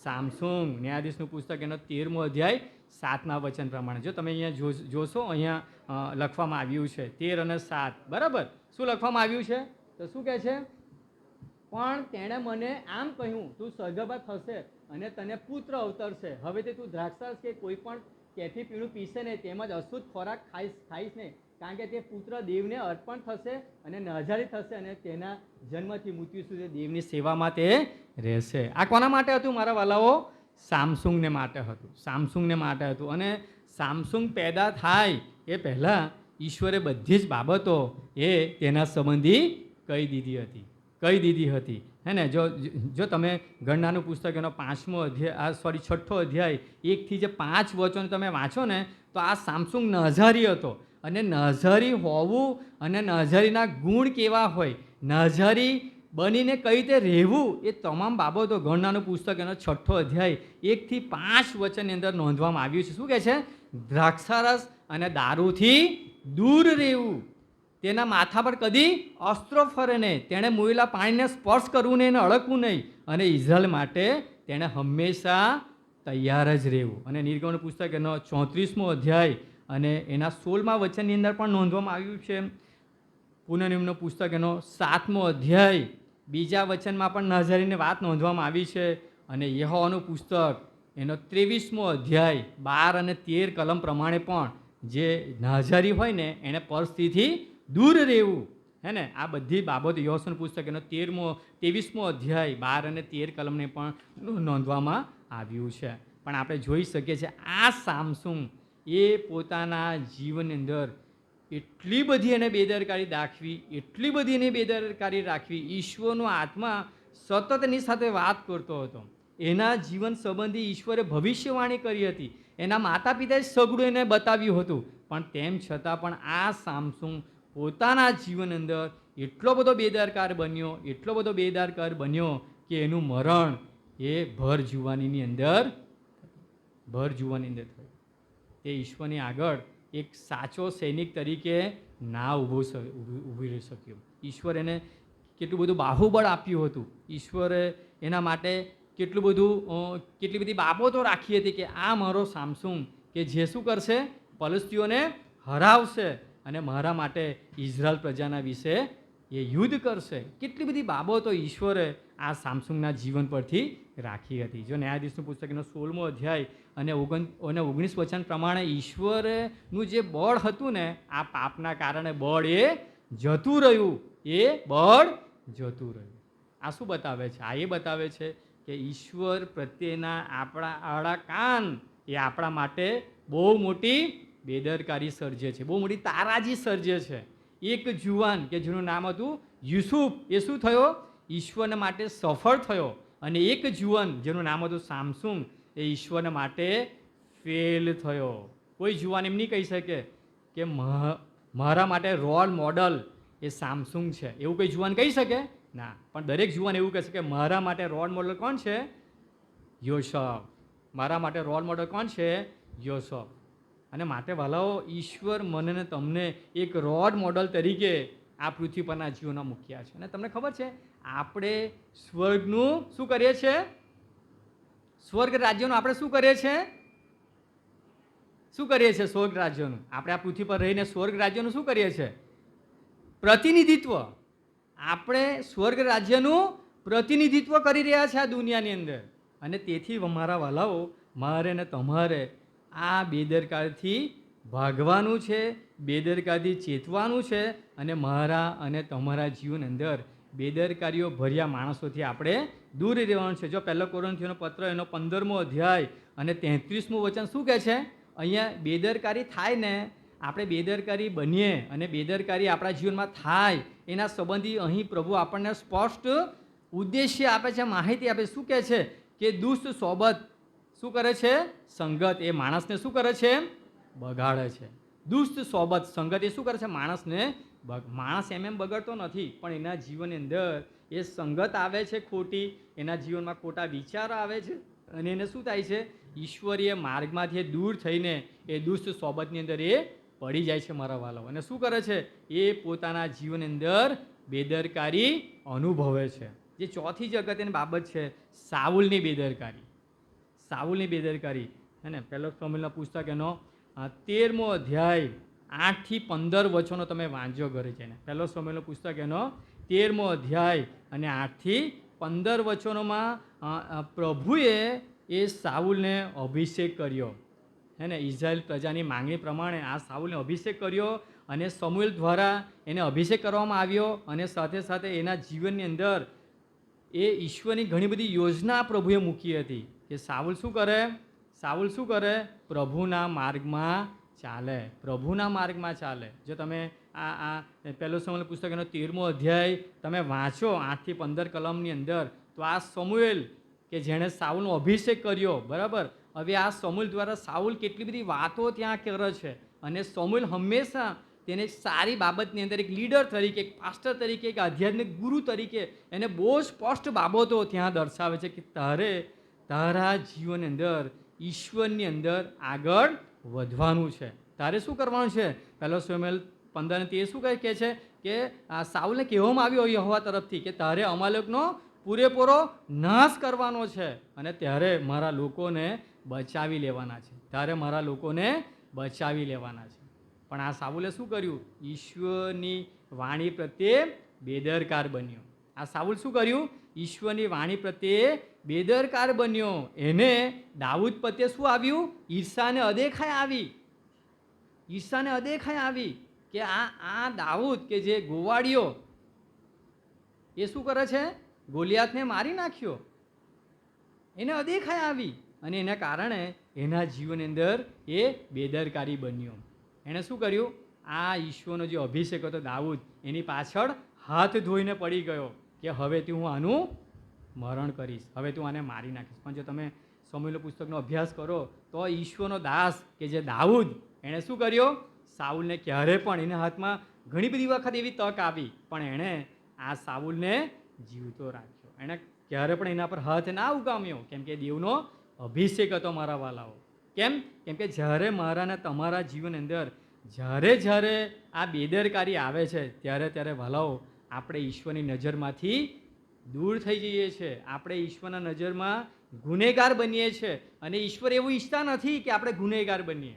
સામસુંગ ન્યાયાધીશનું પુસ્તક એનો 13મો અધ્યાય 7મા વચન પ્રમાણે. જો તમે અહીંયા જોશો, અહીંયા લખવામાં આવ્યું છે 13 અને 7, બરાબર. શું લખવામાં આવ્યું છે? તો શું કહે છે? પણ તેણે મને આમ કહ્યું, તું સગર્ભા થશે અને તને પુત્ર અવતરશે. હવે તે તું દ્રાક્ષરસ કે કોઈ પણ કેફી પીણું પીશે નહીં, તેમજ અશુદ્ધ ખોરાક ખાઈશ નહીં, કારણ કે તે પુત્ર દેવને અર્પણ થશે અને નજારી થશે અને તેના જન્મથી મૃત્યુ સુધી દેવની સેવામાં તે રહેશે. આ કોના માટે હતું મારા વાલાઓ? સામસુંગને માટે હતું. સામસુંગને માટે હતું. અને સામસુંગ પેદા થાય એ પહેલાં ઈશ્વરે બધી જ બાબતો એ તેના સંબંધી કહી દીધી હતી. હે ને? જો તમે ગણનાનું પુસ્તક એનો 5મો અધ્યાય 6ઠ્ઠો અધ્યાય 1થી જે 5 વચનો તમે વાંચો ને, તો આ સામસુંગ નઝારી હતો. અને નઝારી હોવું અને નઝારીના ગુણ કેવા હોય, નઝારી બનીને કઈ રીતે રહેવું, એ તમામ બાબતો ગણનાનું પુસ્તક એનો 6ઠ્ઠો અધ્યાય 1થી 5 વચનની અંદર નોંધવામાં આવ્યું છે. શું કહે છે? દ્રાક્ષારસ અને દારૂથી દૂર રહેવું, તેના માથા પર કદી અસ્ત્રો ફરે નહીં, તેણે મોયેલા પાણીને સ્પર્શ કરવું નહીં, અળકવું નહીં, અને ઇઝરાયલ માટે તેણે હંમેશા તૈયાર જ રહેવું. અને નિર્ગમન પુસ્તક એનો 34મો અધ્યાય અને એના 16મા વચનની અંદર પણ નોંધવામાં આવ્યું છે. પુનઃનિયમનું પુસ્તક એનો 7મો અધ્યાય 2 વચનમાં પણ નઝારીની વાત નોંધવામાં આવી છે. અને યહોવાનું પુસ્તક એનો 23મો અધ્યાય 12 અને 13 કલમ પ્રમાણે પણ જે નઝારી હોય ને એને પરસ્તીથી દૂર રહેવું. હે ને? આ બધી બાબતો યહોવાનું પુસ્તક એનો 23મો અધ્યાય 12 અને 13 કલમને પણ નોંધવામાં આવ્યું છે. પણ આપણે જોઈ શકીએ છીએ આ સામસુંગ એ પોતાના જીવનની અંદર એટલી બધી એને બેદરકારી રાખવી, ઈશ્વરનો આત્મા સતત એની સાથે વાત કરતો હતો. એના જીવન સંબંધી ઈશ્વરે ભવિષ્યવાણી કરી હતી. એના માતા પિતાએ સગડું એને બતાવ્યું હતું. પણ તેમ છતાં પણ આ સામસુંગ પોતાના જીવન અંદર એટલો બધો બેદરકાર બન્યો કે એનું મરણ એ ભર જુવાનીની અંદર થયું. તે ઈશ્વરની આગળ એક સાચો સૈનિક તરીકે ના ઊભી રહી શક્યો. ઈશ્વર એને કેટલું બધું બાહુબળ આપ્યું હતું. ઈશ્વરે એના માટે કેટલી બધી બાબતો રાખી હતી કે આ મારો સામસુંગ કે જે શું કરશે? ફલસ્તીઓને હરાવશે અને મારા માટે ઇઝરાયલ પ્રજાના વિશે એ યુદ્ધ કરશે. કેટલી બધી બાબતો ઈશ્વરે આ સામસુંગના જીવન પરથી રાખી હતી. જો ન્યાયાધીશનું પુસ્તક એનો 16મો અધ્યાય અને 19 વચન પ્રમાણે ઈશ્વરનું જે બળ હતું ને, આ પાપના કારણે બળ એ જતું રહ્યું. આ શું બતાવે છે? આ એ બતાવે છે કે ઈશ્વર પ્રત્યેના આપણા આડા કાન એ આપણા માટે બહુ મોટી બેદરકારી સર્જે છે, બહુ મોટી તારાજી સર્જે છે. એક જુવાન કે જેનું નામ હતું યુસુફ, એ શું થયો? ઈશ્વરના માટે સફળ થયો. અને એક જુવાન જેનું નામ હતું સામસુંગ, એ ઈશ્વરના માટે ફેલ થયો. કોઈ જુવાન એમ નહીં કહી શકે કે મારા માટે રોલ મોડલ એ સામસુંગ છે. એવું કોઈ જુવાન કહી શકે? ના. પણ દરેક જુવાન એવું કહેશે કે મારા માટે રોલ મોડલ કોણ છે? યોસફ. મારા માટે રોલ મોડલ કોણ છે? યોસફ. અને માટે વાલાઓ, ઈશ્વર મને ને તમને એક રોલ મોડલ તરીકે આ પૃથ્વી પરના જીવનમાં મૂક્યા છે. અને તમને ખબર છે, આપણે સ્વર્ગનું શું કરીએ છીએ? સ્વર્ગ રાજ્યનું આપણે શું કરીએ છીએ? સ્વર્ગ રાજ્યનું આપણે આ પૃથ્વી પર રહીને સ્વર્ગ રાજ્યનું શું કરીએ છીએ? પ્રતિનિધિત્વ. આપણે સ્વર્ગ રાજ્યનું પ્રતિનિધિત્વ કરી રહ્યા છે આ દુનિયાની અંદર. અને તેથી મારા વાલાઓ, મારે ને તમારે આ બેદરકારથી ભાગવાનું છે, બેદરકારથી ચેતવાનું છે. અને મારા અને તમારા જીવન અંદર બેદરકારીઓ ભર્યા માણસોથી આપણે દૂર રહેવાનું છે. જો 1 કોરિન્થીયોનો પત્ર એનો 15મો અધ્યાય અને 33મું વચન શું કહે છે? અહીંયા બેદરકારી થાય ને, આપણે બેદરકારી બનીએ અને બેદરકારી આપણા જીવનમાં થાય એના સંબંધી અહીં પ્રભુ આપણને સ્પષ્ટ ઉદ્દેશ્ય આપે છે, માહિતી આપે. શું કહે છે? કે દુષ્ટ સોબત શું કરે છે? સંગત એ માણસને શું કરે છે? બગાડે છે. દુષ્ટ સોબત સંગત એ શું કરે છે? માણસને માણસ એમ બગડતો નથી, પણ એના જીવનની અંદર એ સંગત આવે છે ખોટી, એના જીવનમાં ખોટા વિચારો આવે છે અને એને શું થાય છે? ઈશ્વરીય માર્ગમાંથી દૂર થઈને એ દુષ્ટ સોબતની અંદર એ પડી જાય છે મારા વાલાઓ. અને શું કરે છે? એ પોતાના જીવનની અંદર બેદરકારી અનુભવે છે. જે ચોથી જ અગત્યની બાબત છે, સાઉલની બેદરકારી. સાઉલની બેદરકારી, હે ને, પહેલો શમૂએલનો પુસ્તક એનો 13મો અધ્યાય 8 થી 15 વચનો તમે વાંચજો ઘરે જઈને. પહેલો શમૂએલનો પુસ્તક એનો 13મો અધ્યાય અને 8 થી 15 વચનોમાં પ્રભુએ એ સાઉલને અભિષેક કર્યો, હે ને. ઇઝરાયલ પ્રજાની માંગણી પ્રમાણે આ સાઉલને અભિષેક કર્યો અને શમૂએલ દ્વારા એને અભિષેક કરવામાં આવ્યો. અને સાથે સાથે એના જીવનની અંદર એ ઈશ્વરની ઘણી બધી યોજના પ્રભુએ મૂકી હતી કે સાઉલ શું કરે? સાઉલ શું કરે? પ્રભુના માર્ગમાં ચાલે, પ્રભુના માર્ગમાં ચાલે. જો તમે આ પહેલો શમૂએલ પુસ્તક એનો 13મો અધ્યાય તમે વાંચો 8 થી 15 કલમની અંદર, તો આ શમૂએલ કે જેણે સાઉલનો અભિષેક કર્યો, બરાબર, હવે આ શમૂએલ દ્વારા સાઉલ કેટલી બધી વાતો ત્યાં કરે છે. અને શમૂએલ હંમેશા તેને સારી બાબતની અંદર એક લીડર તરીકે, એક પાસ્ટર તરીકે, એક આધ્યાત્મિક ગુરુ તરીકે એને બહુ સ્પષ્ટ બાબતો ત્યાં દર્શાવે છે કે તારા જીવનની અંદર ઈશ્વરની અંદર આગળ વધવાનું છે, તારે શું કરવાનું છે. પહેલો શમૂએલ 15 તે શું કહે છે કે સાઉલને કહેવામાં આવ્યો યહોવા તરફથી કે તારે અમાલેકનો પૂરેપૂરો નાશ કરવાનો છે અને ત્યારે મારા લોકોને બચાવી લેવાના છે, તારે મારા લોકોને બચાવી લેવાના છે. પણ આ સાઉલે શું કર્યું? ઈશ્વરની વાણી પ્રત્યે બેદરકાર બન્યો. આ સાઉલ શું કર્યું? ઈશ્વરની વાણી પ્રત્યે બેદરકાર બન્યો. એને દાઉદ પ્રત્યે શું આવ્યું? ઈર્ષાને અદેખાઈ આવી. ઈર્ષાને અદેખાઈ આવી કે આ દાઉદ કે જે ગોવાળિયો એ શું કરે છે? ગોલિયાતને મારી નાખ્યો. એને અદેખાઈ આવી અને એના કારણે એના જીવનની અંદર એ બેદરકારી બન્યો. એણે શું કર્યું? આ ઈશ્વરનો જે અભિષેક હતો દાઉદ, એની પાછળ હાથ ધોઈને પડી ગયો કે હવેથી હું આનું મરણ કરીશ, હવે તું આને મારી નાખીશ. પણ જો તમે શમૂએલ પુસ્તકનો અભ્યાસ કરો તો ઈશ્વરનો દાસ કે જે દાઉદ, એણે શું કર્યો? સાઉલને ક્યારે પણ એના હાથમાં ઘણી બધી વખત એવી તક આવી, પણ એણે આ સાઉલને જીવતો રાખ્યો. એણે ક્યારે પણ એના પર હાથ ના ઉગામ્યો, કેમ કે દેવનો અભિષેક હતો મારા વાલાઓ. કેમ કે જ્યારે મારા ને તમારા જીવન અંદર જ્યારે આ બેદરકારી આવે છે ત્યારે વાલાઓ આપણે ઈશ્વરની નજરમાંથી દૂર થઈ જઈએ છીએ. આપણે ઈશ્વરના નજરમાં ગુનેગાર બનીએ છીએ અને ઈશ્વર એવું ઈચ્છતા નથી કે આપણે ગુનેગાર બનીએ.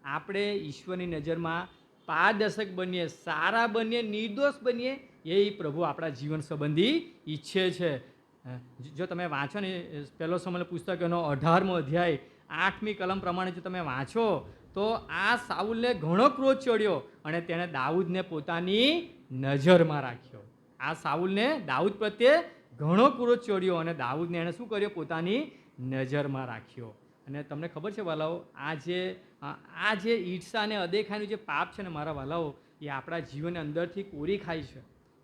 આપણે ઈશ્વરની નજરમાં પારદર્શક બનીએ, સારા બનીએ, નિર્દોષ બનીએ, એ પ્રભુ આપણા જીવન સંબંધી ઈચ્છે છે. જો તમે વાંચો ને પહેલો શમૂએલ પુસ્તક એનો 18મો અધ્યાય 8મી કલમ પ્રમાણે જો તમે વાંચો તો આ સાઉલને ઘણો ક્રોધ ચડ્યો અને તેણે દાઉદને પોતાની નજરમાં રાખ્યો. આ સાઉલને દાઉદ પ્રત્યે ઘણો ક્રોધ ચડ્યો અને દાઉદને એણે શું કર્યો? પોતાની નજરમાં રાખ્યો. અને તમને ખબર છે વાલાઓ, આ જે ઈર્ષા અને અદેખાઈનું જે પાપ છે ને મારા વાલાઓ, એ આપણા જીવનની અંદરથી કોરી ખાય છે.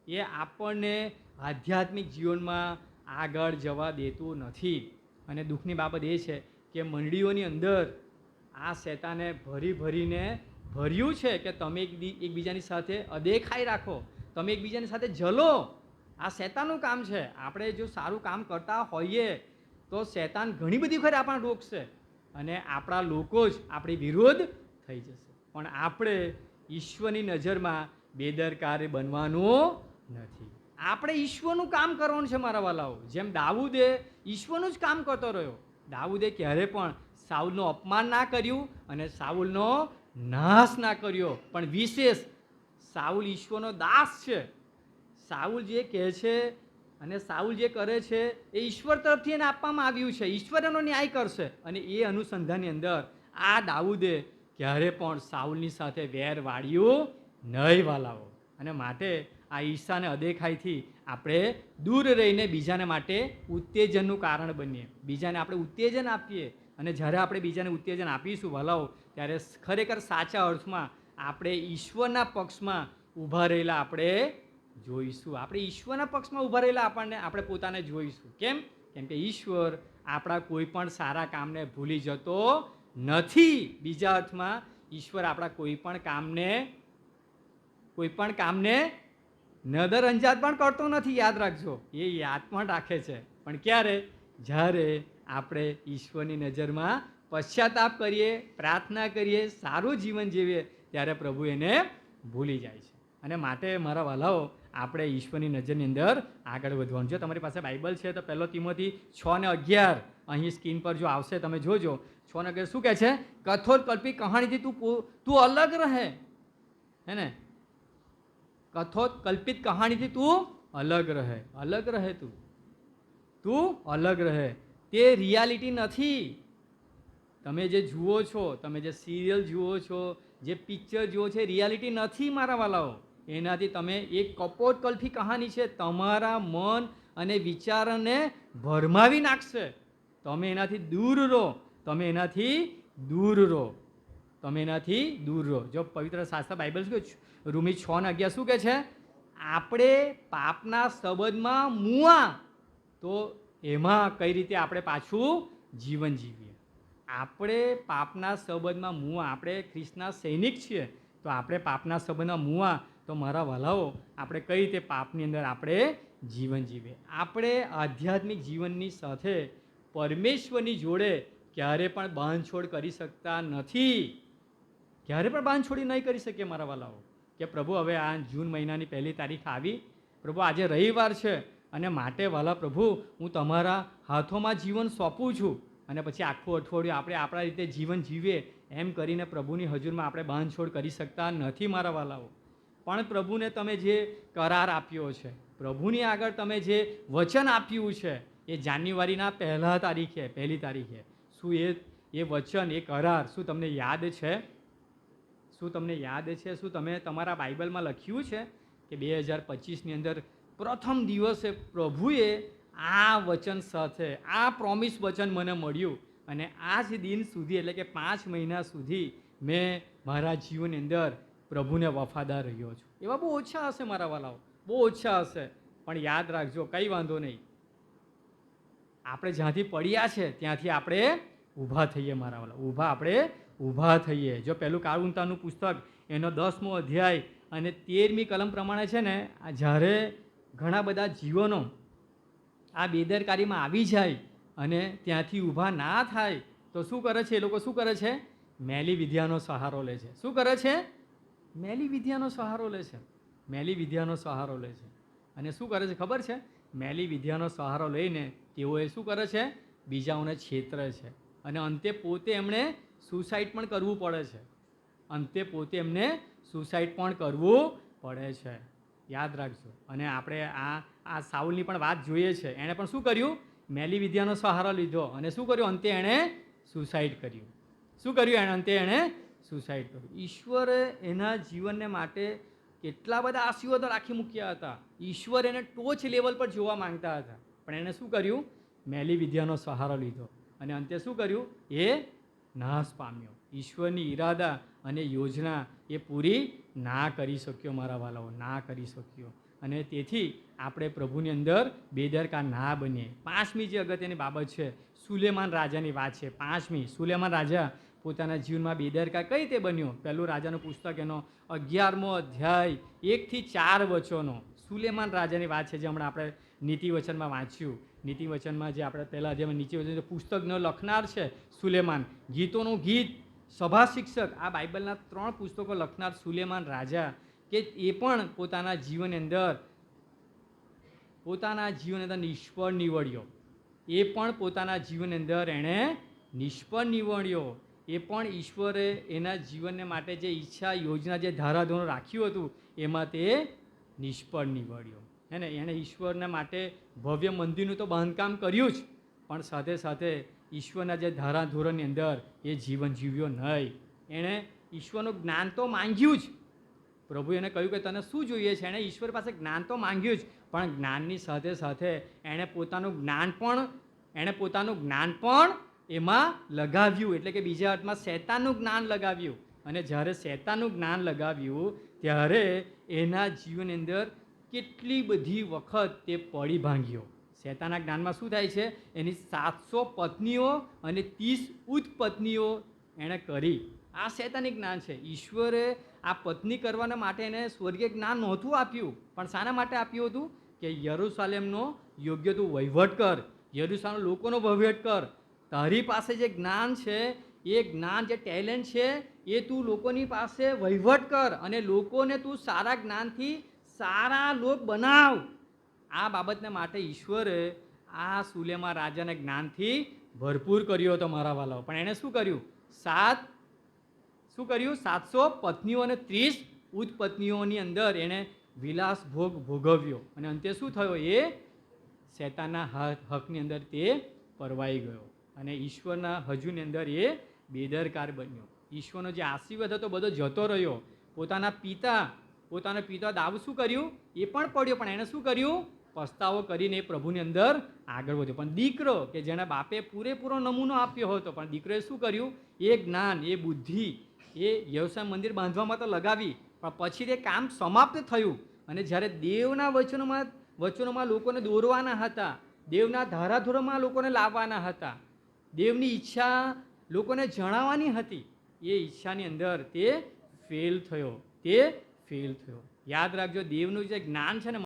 એ આપણને આધ્યાત્મિક જીવનમાં આગળ જવા દેતું નથી. અને દુઃખની બાબત એ છે કે મંડળીઓની અંદર આ શેતાને ભરીને ભર્યું છે કે તમે એકબીજાની સાથે અદેખાઈ રાખો, તમે એકબીજાની સાથે જલો. આ શેતાનનું કામ છે. આપણે જો સારું કામ કરતા હોઈએ તો શેતાન ઘણી બધી વખત આપણને રોકશે અને આપણા લોકો જ આપણી વિરુદ્ધ થઈ જશે. પણ આપણે ઈશ્વરની નજરમાં બેદરકાર બનવાનું નથી. આપણે ઈશ્વરનું કામ કરવાનું છે મારા વાલાઓ. જેમ દાઉદે ઈશ્વરનું જ કામ કરતો રહ્યો. દાઉદે ક્યારે પણ સાઉલનું અપમાન ના કર્યું અને સાઉલનો નાશ ના કર્યો. પણ વિશેષ સાઉલ ઈશ્વરનો દાસ છે. સાઉલ જે કહે છે અને સાઉલ જે કરે છે એ ઈશ્વર તરફથી એને આપવામાં આવ્યું છે. ઈશ્વર એનો ન્યાય કરશે. અને એ અનુસંધાનની અંદર આ દાઉદે ક્યારે પણ સાઉલની સાથે વેર વાળ્યું નહીં વાલાઓ. અને માટે આ ઈર્ષાને અદેખાઈથી આપણે દૂર રહીને બીજાને માટે ઉત્તેજનનું કારણ બનીએ. બીજાને આપણે ઉત્તેજન આપીએ અને જ્યારે આપણે બીજાને ઉત્તેજન આપીશું વાલાઓ, ત્યારે ખરેખર સાચા અર્થમાં આપણે ઈશ્વરના પક્ષમાં ઊભા રહેલા આપણે જોઈશું. આપણે ઈશ્વરના પક્ષમાં ઊભા રહેલા આપણે પોતાને જોઈશું. કેમ કે ઈશ્વર આપણા કોઈ પણ સારા કામને ભૂલી જતો નથી. બીજા અર્થમાં ઈશ્વર આપણા કોઈ પણ કામને નજરઅંદાજ પણ કરતો નથી. યાદ રાખજો, એ યાદ પણ રાખે છે. પણ ક્યારે? જ્યારે આપણે ઈશ્વરની નજરમાં પશ્ચાતાપ કરીએ, પ્રાર્થના કરીએ, સારું જીવન જીવીએ, ત્યારે પ્રભુ એને ભૂલી જાય છે. અને માટે મારા વાલાઓ, આપણે ઈશ્વરની નજરની અંદર આગળ વધવાનું. જો તમારી પાસે બાઇબલ છે તો 1 તિમોથી 6:11 અહીં સ્ક્રીન પર જો આવશે તમે જોજો. 6:11 શું કહે છે? કઠોર કલ્પિત કહાણીથી તું અલગ રહે, હે ને? કઠોર કલ્પિત કહાણીથી તું અલગ રહે, અલગ રહે, તું અલગ રહે. તે રિયાલિટી નથી. તમે જે જુઓ છો, તમે જે સિરિયલ જુઓ છો, જે પિક્ચર જુઓ છો, રિયાલિટી નથી મારા વાલાઓ. એનાથી તમે એક કપોટકલ્પી કહાની છે, તમારા મન અને વિચારોને ભરમાવી નાખશે. તમે એનાથી દૂર રહો, તમે એનાથી દૂર રહો, તમે એનાથી દૂર રહો. જો પવિત્ર શાસ્ત્ર બાઇબલ શું કહે? રોમી 6:11 શું કહે છે? આપણે પાપના સંબંધમાં મુઆ તો એમાં કઈ રીતે આપણે પાછું જીવન જીવીએ. આપણે પાપના સંબંધમાં મુઆ, આપણે ખ્રિસ્તના સૈનિક છીએ તો આપણે પાપના સંબંધમાં મુઆ તો મારા વલાઓ આપણે કઈ રીતે પાપની અંદર આપણે જીવન જીવીએ. આપણે આધ્યાત્મિક જીવનની સાથે પરમેશ્વરની જોડે ક્યારે પણ બાંધછોડ કરી શકતા નથી. ક્યારે પણ બાંધછોડી નહીં કરી શકીએ મારા વાલાઓ. કે પ્રભુ હવે આ જૂન મહિનાની 1 તારીખ આવી, પ્રભુ આજે રવિવાર છે અને માટે વાલા પ્રભુ હું તમારા હાથોમાં જીવન સોંપું છું, અને પછી આખું અઠવાડિયું આપણે આપણા રીતે જીવન જીવીએ એમ કરીને પ્રભુની હજુરમાં આપણે બાંધછોડ કરી શકતા નથી મારા વાલાઓ. પણ પ્રભુને તમે જે કરાર આપ્યો છે, પ્રભુની આગળ તમે જે વચન આપ્યું છે એ જાન્યુઆરીના 1 તારીખે, શું એ વચન, એ કરાર શું તમને યાદ છે? શું તમને યાદ છે? શું તમે તમારા બાઇબલમાં લખ્યું છે કે 2025ની અંદર પ્રથમ દિવસે પ્રભુએ આ વચન સાથે આ પ્રોમિસ વચન મને મળ્યું અને આજ દિન સુધી એટલે કે 5 મહિના સુધી મેં મારા જીવનની અંદર પ્રભુને વફાદાર રહ્યો છું. એવા બહુ ઓછા હશે મારા વાલાઓ, બહુ ઓછા હશે. પણ યાદ રાખજો, કંઈ વાંધો નહીં, આપણે જ્યાંથી પડ્યા છે ત્યાંથી આપણે ઊભા થઈએ મારા વાલા, આપણે ઊભા થઈએ. જો પહેલું કાળુંતાનું પુસ્તક એનો 10મો અધ્યાય અને 13મી કલમ પ્રમાણે છે ને, જ્યારે ઘણા બધા જીવનો આ બેદરકારીમાં આવી જાય અને ત્યાંથી ઊભા ના થાય તો શું કરે છે? એ લોકો શું કરે છે? મેલી વિદ્યાનો સહારો લે છે. શું કરે છે? મેલી વિદ્યાનો સહારો લે છે. મેલી વિદ્યાનો સહારો લે છે. અને શું કરે છે ખબર છે? મેલી વિદ્યાનો સહારો લઈને તેઓએ શું કરે છે? બીજાઓને છેતરે છે અને અંતે પોતે એમણે સુસાઇડ પણ કરવું પડે છે. અંતે પોતે એમને સુસાઇડ પણ કરવું પડે છે. યાદ રાખજો. અને આપણે આ સાઉલની પણ વાત જોઈએ છે. એણે પણ શું કર્યું? મેલી વિદ્યાનો સહારો લીધો અને શું કર્યું? અંતે એણે સુસાઇડ કર્યું. શું કર્યું? અંતે એણે સુસાઇડ કર્યું. ઈશ્વરે એના જીવનને માટે કેટલા બધા આશીર્વાદો રાખી મૂક્યા હતા. ઈશ્વર એને ટોચ લેવલ પર જોવા માંગતા હતા, પણ એણે શું કર્યું? મેલી વિદ્યાનો સહારો લીધો અને અંતે શું કર્યું? એ નાશ પામ્યો. ઈશ્વરની ઈરાદા અને યોજના એ પૂરી ના કરી શક્યો મારા વાલાઓ, ના કરી શક્યો. અને તેથી આપણે પ્રભુની અંદર બેદરકાર ના બનીએ. 5મી જે અગત્યની બાબત છે, સુલેમાન રાજાની વાત છે. 5મી, સુલેમાન રાજા પોતાના જીવનમાં બેદરકાર કઈ રીતે બન્યો? પહેલું રાજાનું પુસ્તક એનો 11મો અધ્યાય 1થી 4 વચનો સુલેમાન રાજાની વાત છે, જે હમણાં આપણે નીતિવચનમાં વાંચ્યું. નીતિવચનમાં જે આપણે પહેલાં જે નીતિવચન પુસ્તકનો લખનાર છે સુલેમાન, ગીતોનું ગીત, સભા શિક્ષક, આ બાઇબલના 3 પુસ્તકો લખનાર સુલેમાન રાજા, કે એ પણ પોતાના જીવનની અંદર નિષ્ફળ નીવડ્યો. એ પણ પોતાના જીવનની અંદર એણે નિષ્ફળ નીવડ્યો. એ પણ ઈશ્વરે એના જીવનને માટે જે ઈચ્છા, યોજના, જે ધારાધોરણ રાખ્યું હતું એમાં તે નિષ્ફળ નીવડ્યો. હે ને? એણે ઈશ્વરના માટે ભવ્ય મંદિરનું તો બાંધકામ કર્યું જ, પણ સાથે સાથે ઈશ્વરના જે ધારાધોરણની અંદર એ જીવન જીવ્યો નહીં. એણે ઈશ્વરનું જ્ઞાન તો માંગ્યું જ. પ્રભુ એને કહ્યું કે તને શું જોઈએ છે? એણે ઈશ્વર પાસે જ્ઞાન તો માંગ્યું જ, પણ જ્ઞાનની સાથે સાથે એણે પોતાનું જ્ઞાન પણ એમાં લગાવ્યું. એટલે કે બીજા અર્થમાં શૈતાનનું જ્ઞાન લગાવ્યું. અને જ્યારે શૈતાનનું જ્ઞાન લગાવ્યું ત્યારે એના જીવનની અંદર કેટલી બધી વખત તે પડી ભાંગ્યો. શૈતાનના જ્ઞાનમાં શું થાય છે? એની 700 પત્નીઓ અને 30 ઉત્પત્નીઓ એણે કરી. આ શૈતાનિક જ્ઞાન છે. ઈશ્વરે આ પત્ની કરવાના માટે એને સ્વર્ગીય જ્ઞાન નહોતું આપ્યું, પણ શાના માટે આપ્યું હતું? કે યરૂશાલેમનો યોગ્ય તું વહીવટ કર, યરૂશાલેમ લોકોનો વહીવટ કર. તારી પાસે જે જ્ઞાન છે, એ જ્ઞાન, જે ટેલેન્ટ છે, એ તું લોકોની પાસે વહીવટ કર અને લોકોને તું સારા જ્ઞાનથી સારા લોક બનાવ. આ બાબતને માટે ઈશ્વરે આ સુલેમાન રાજાને જ્ઞાનથી ભરપૂર કર્યો હતો મારા વાલાઓ. પણ એણે શું કર્યું? શું કર્યું? 700 પત્નીઓ અને 30 ઉત્પત્નીઓની અંદર એણે વિલાસ ભોગ ભોગવ્યો અને અંતે શું થયો? એ શૈતાનના હકની અંદર તે પરવાઈ ગયો અને ઈશ્વરના હજુની અંદર એ બેદરકાર બન્યો. ઈશ્વરનો જે આશીર્વાદ હતો બધો જતો રહ્યો. પોતાના પિતા દાઉદ શું કર્યું? એ પણ પડ્યો, પણ એણે શું કર્યું? પસ્તાવો કરીને એ પ્રભુની અંદર આગળ વધ્યો. પણ દીકરો કે જેના બાપે પૂરેપૂરો નમૂનો આપ્યો હતો, પણ દીકરોએ શું કર્યું? એ જ્ઞાન, એ બુદ્ધિ, એ વ્યવસાય મંદિર બાંધવામાં તો લગાવી, પણ પછી તે કામ સમાપ્ત થયું. અને જ્યારે દેવના વચનોમાં લોકોને દોરવાના હતા, દેવના ધારાધોરણમાં લોકોને લાવવાના હતા, દેવની ઈચ્છા લોકોને જણાવવાની હતી, એ ઈચ્છાની અંદર તે ફેલ થયો. યાદ રાખજો, દેવનું જે જ્ઞાન છે ને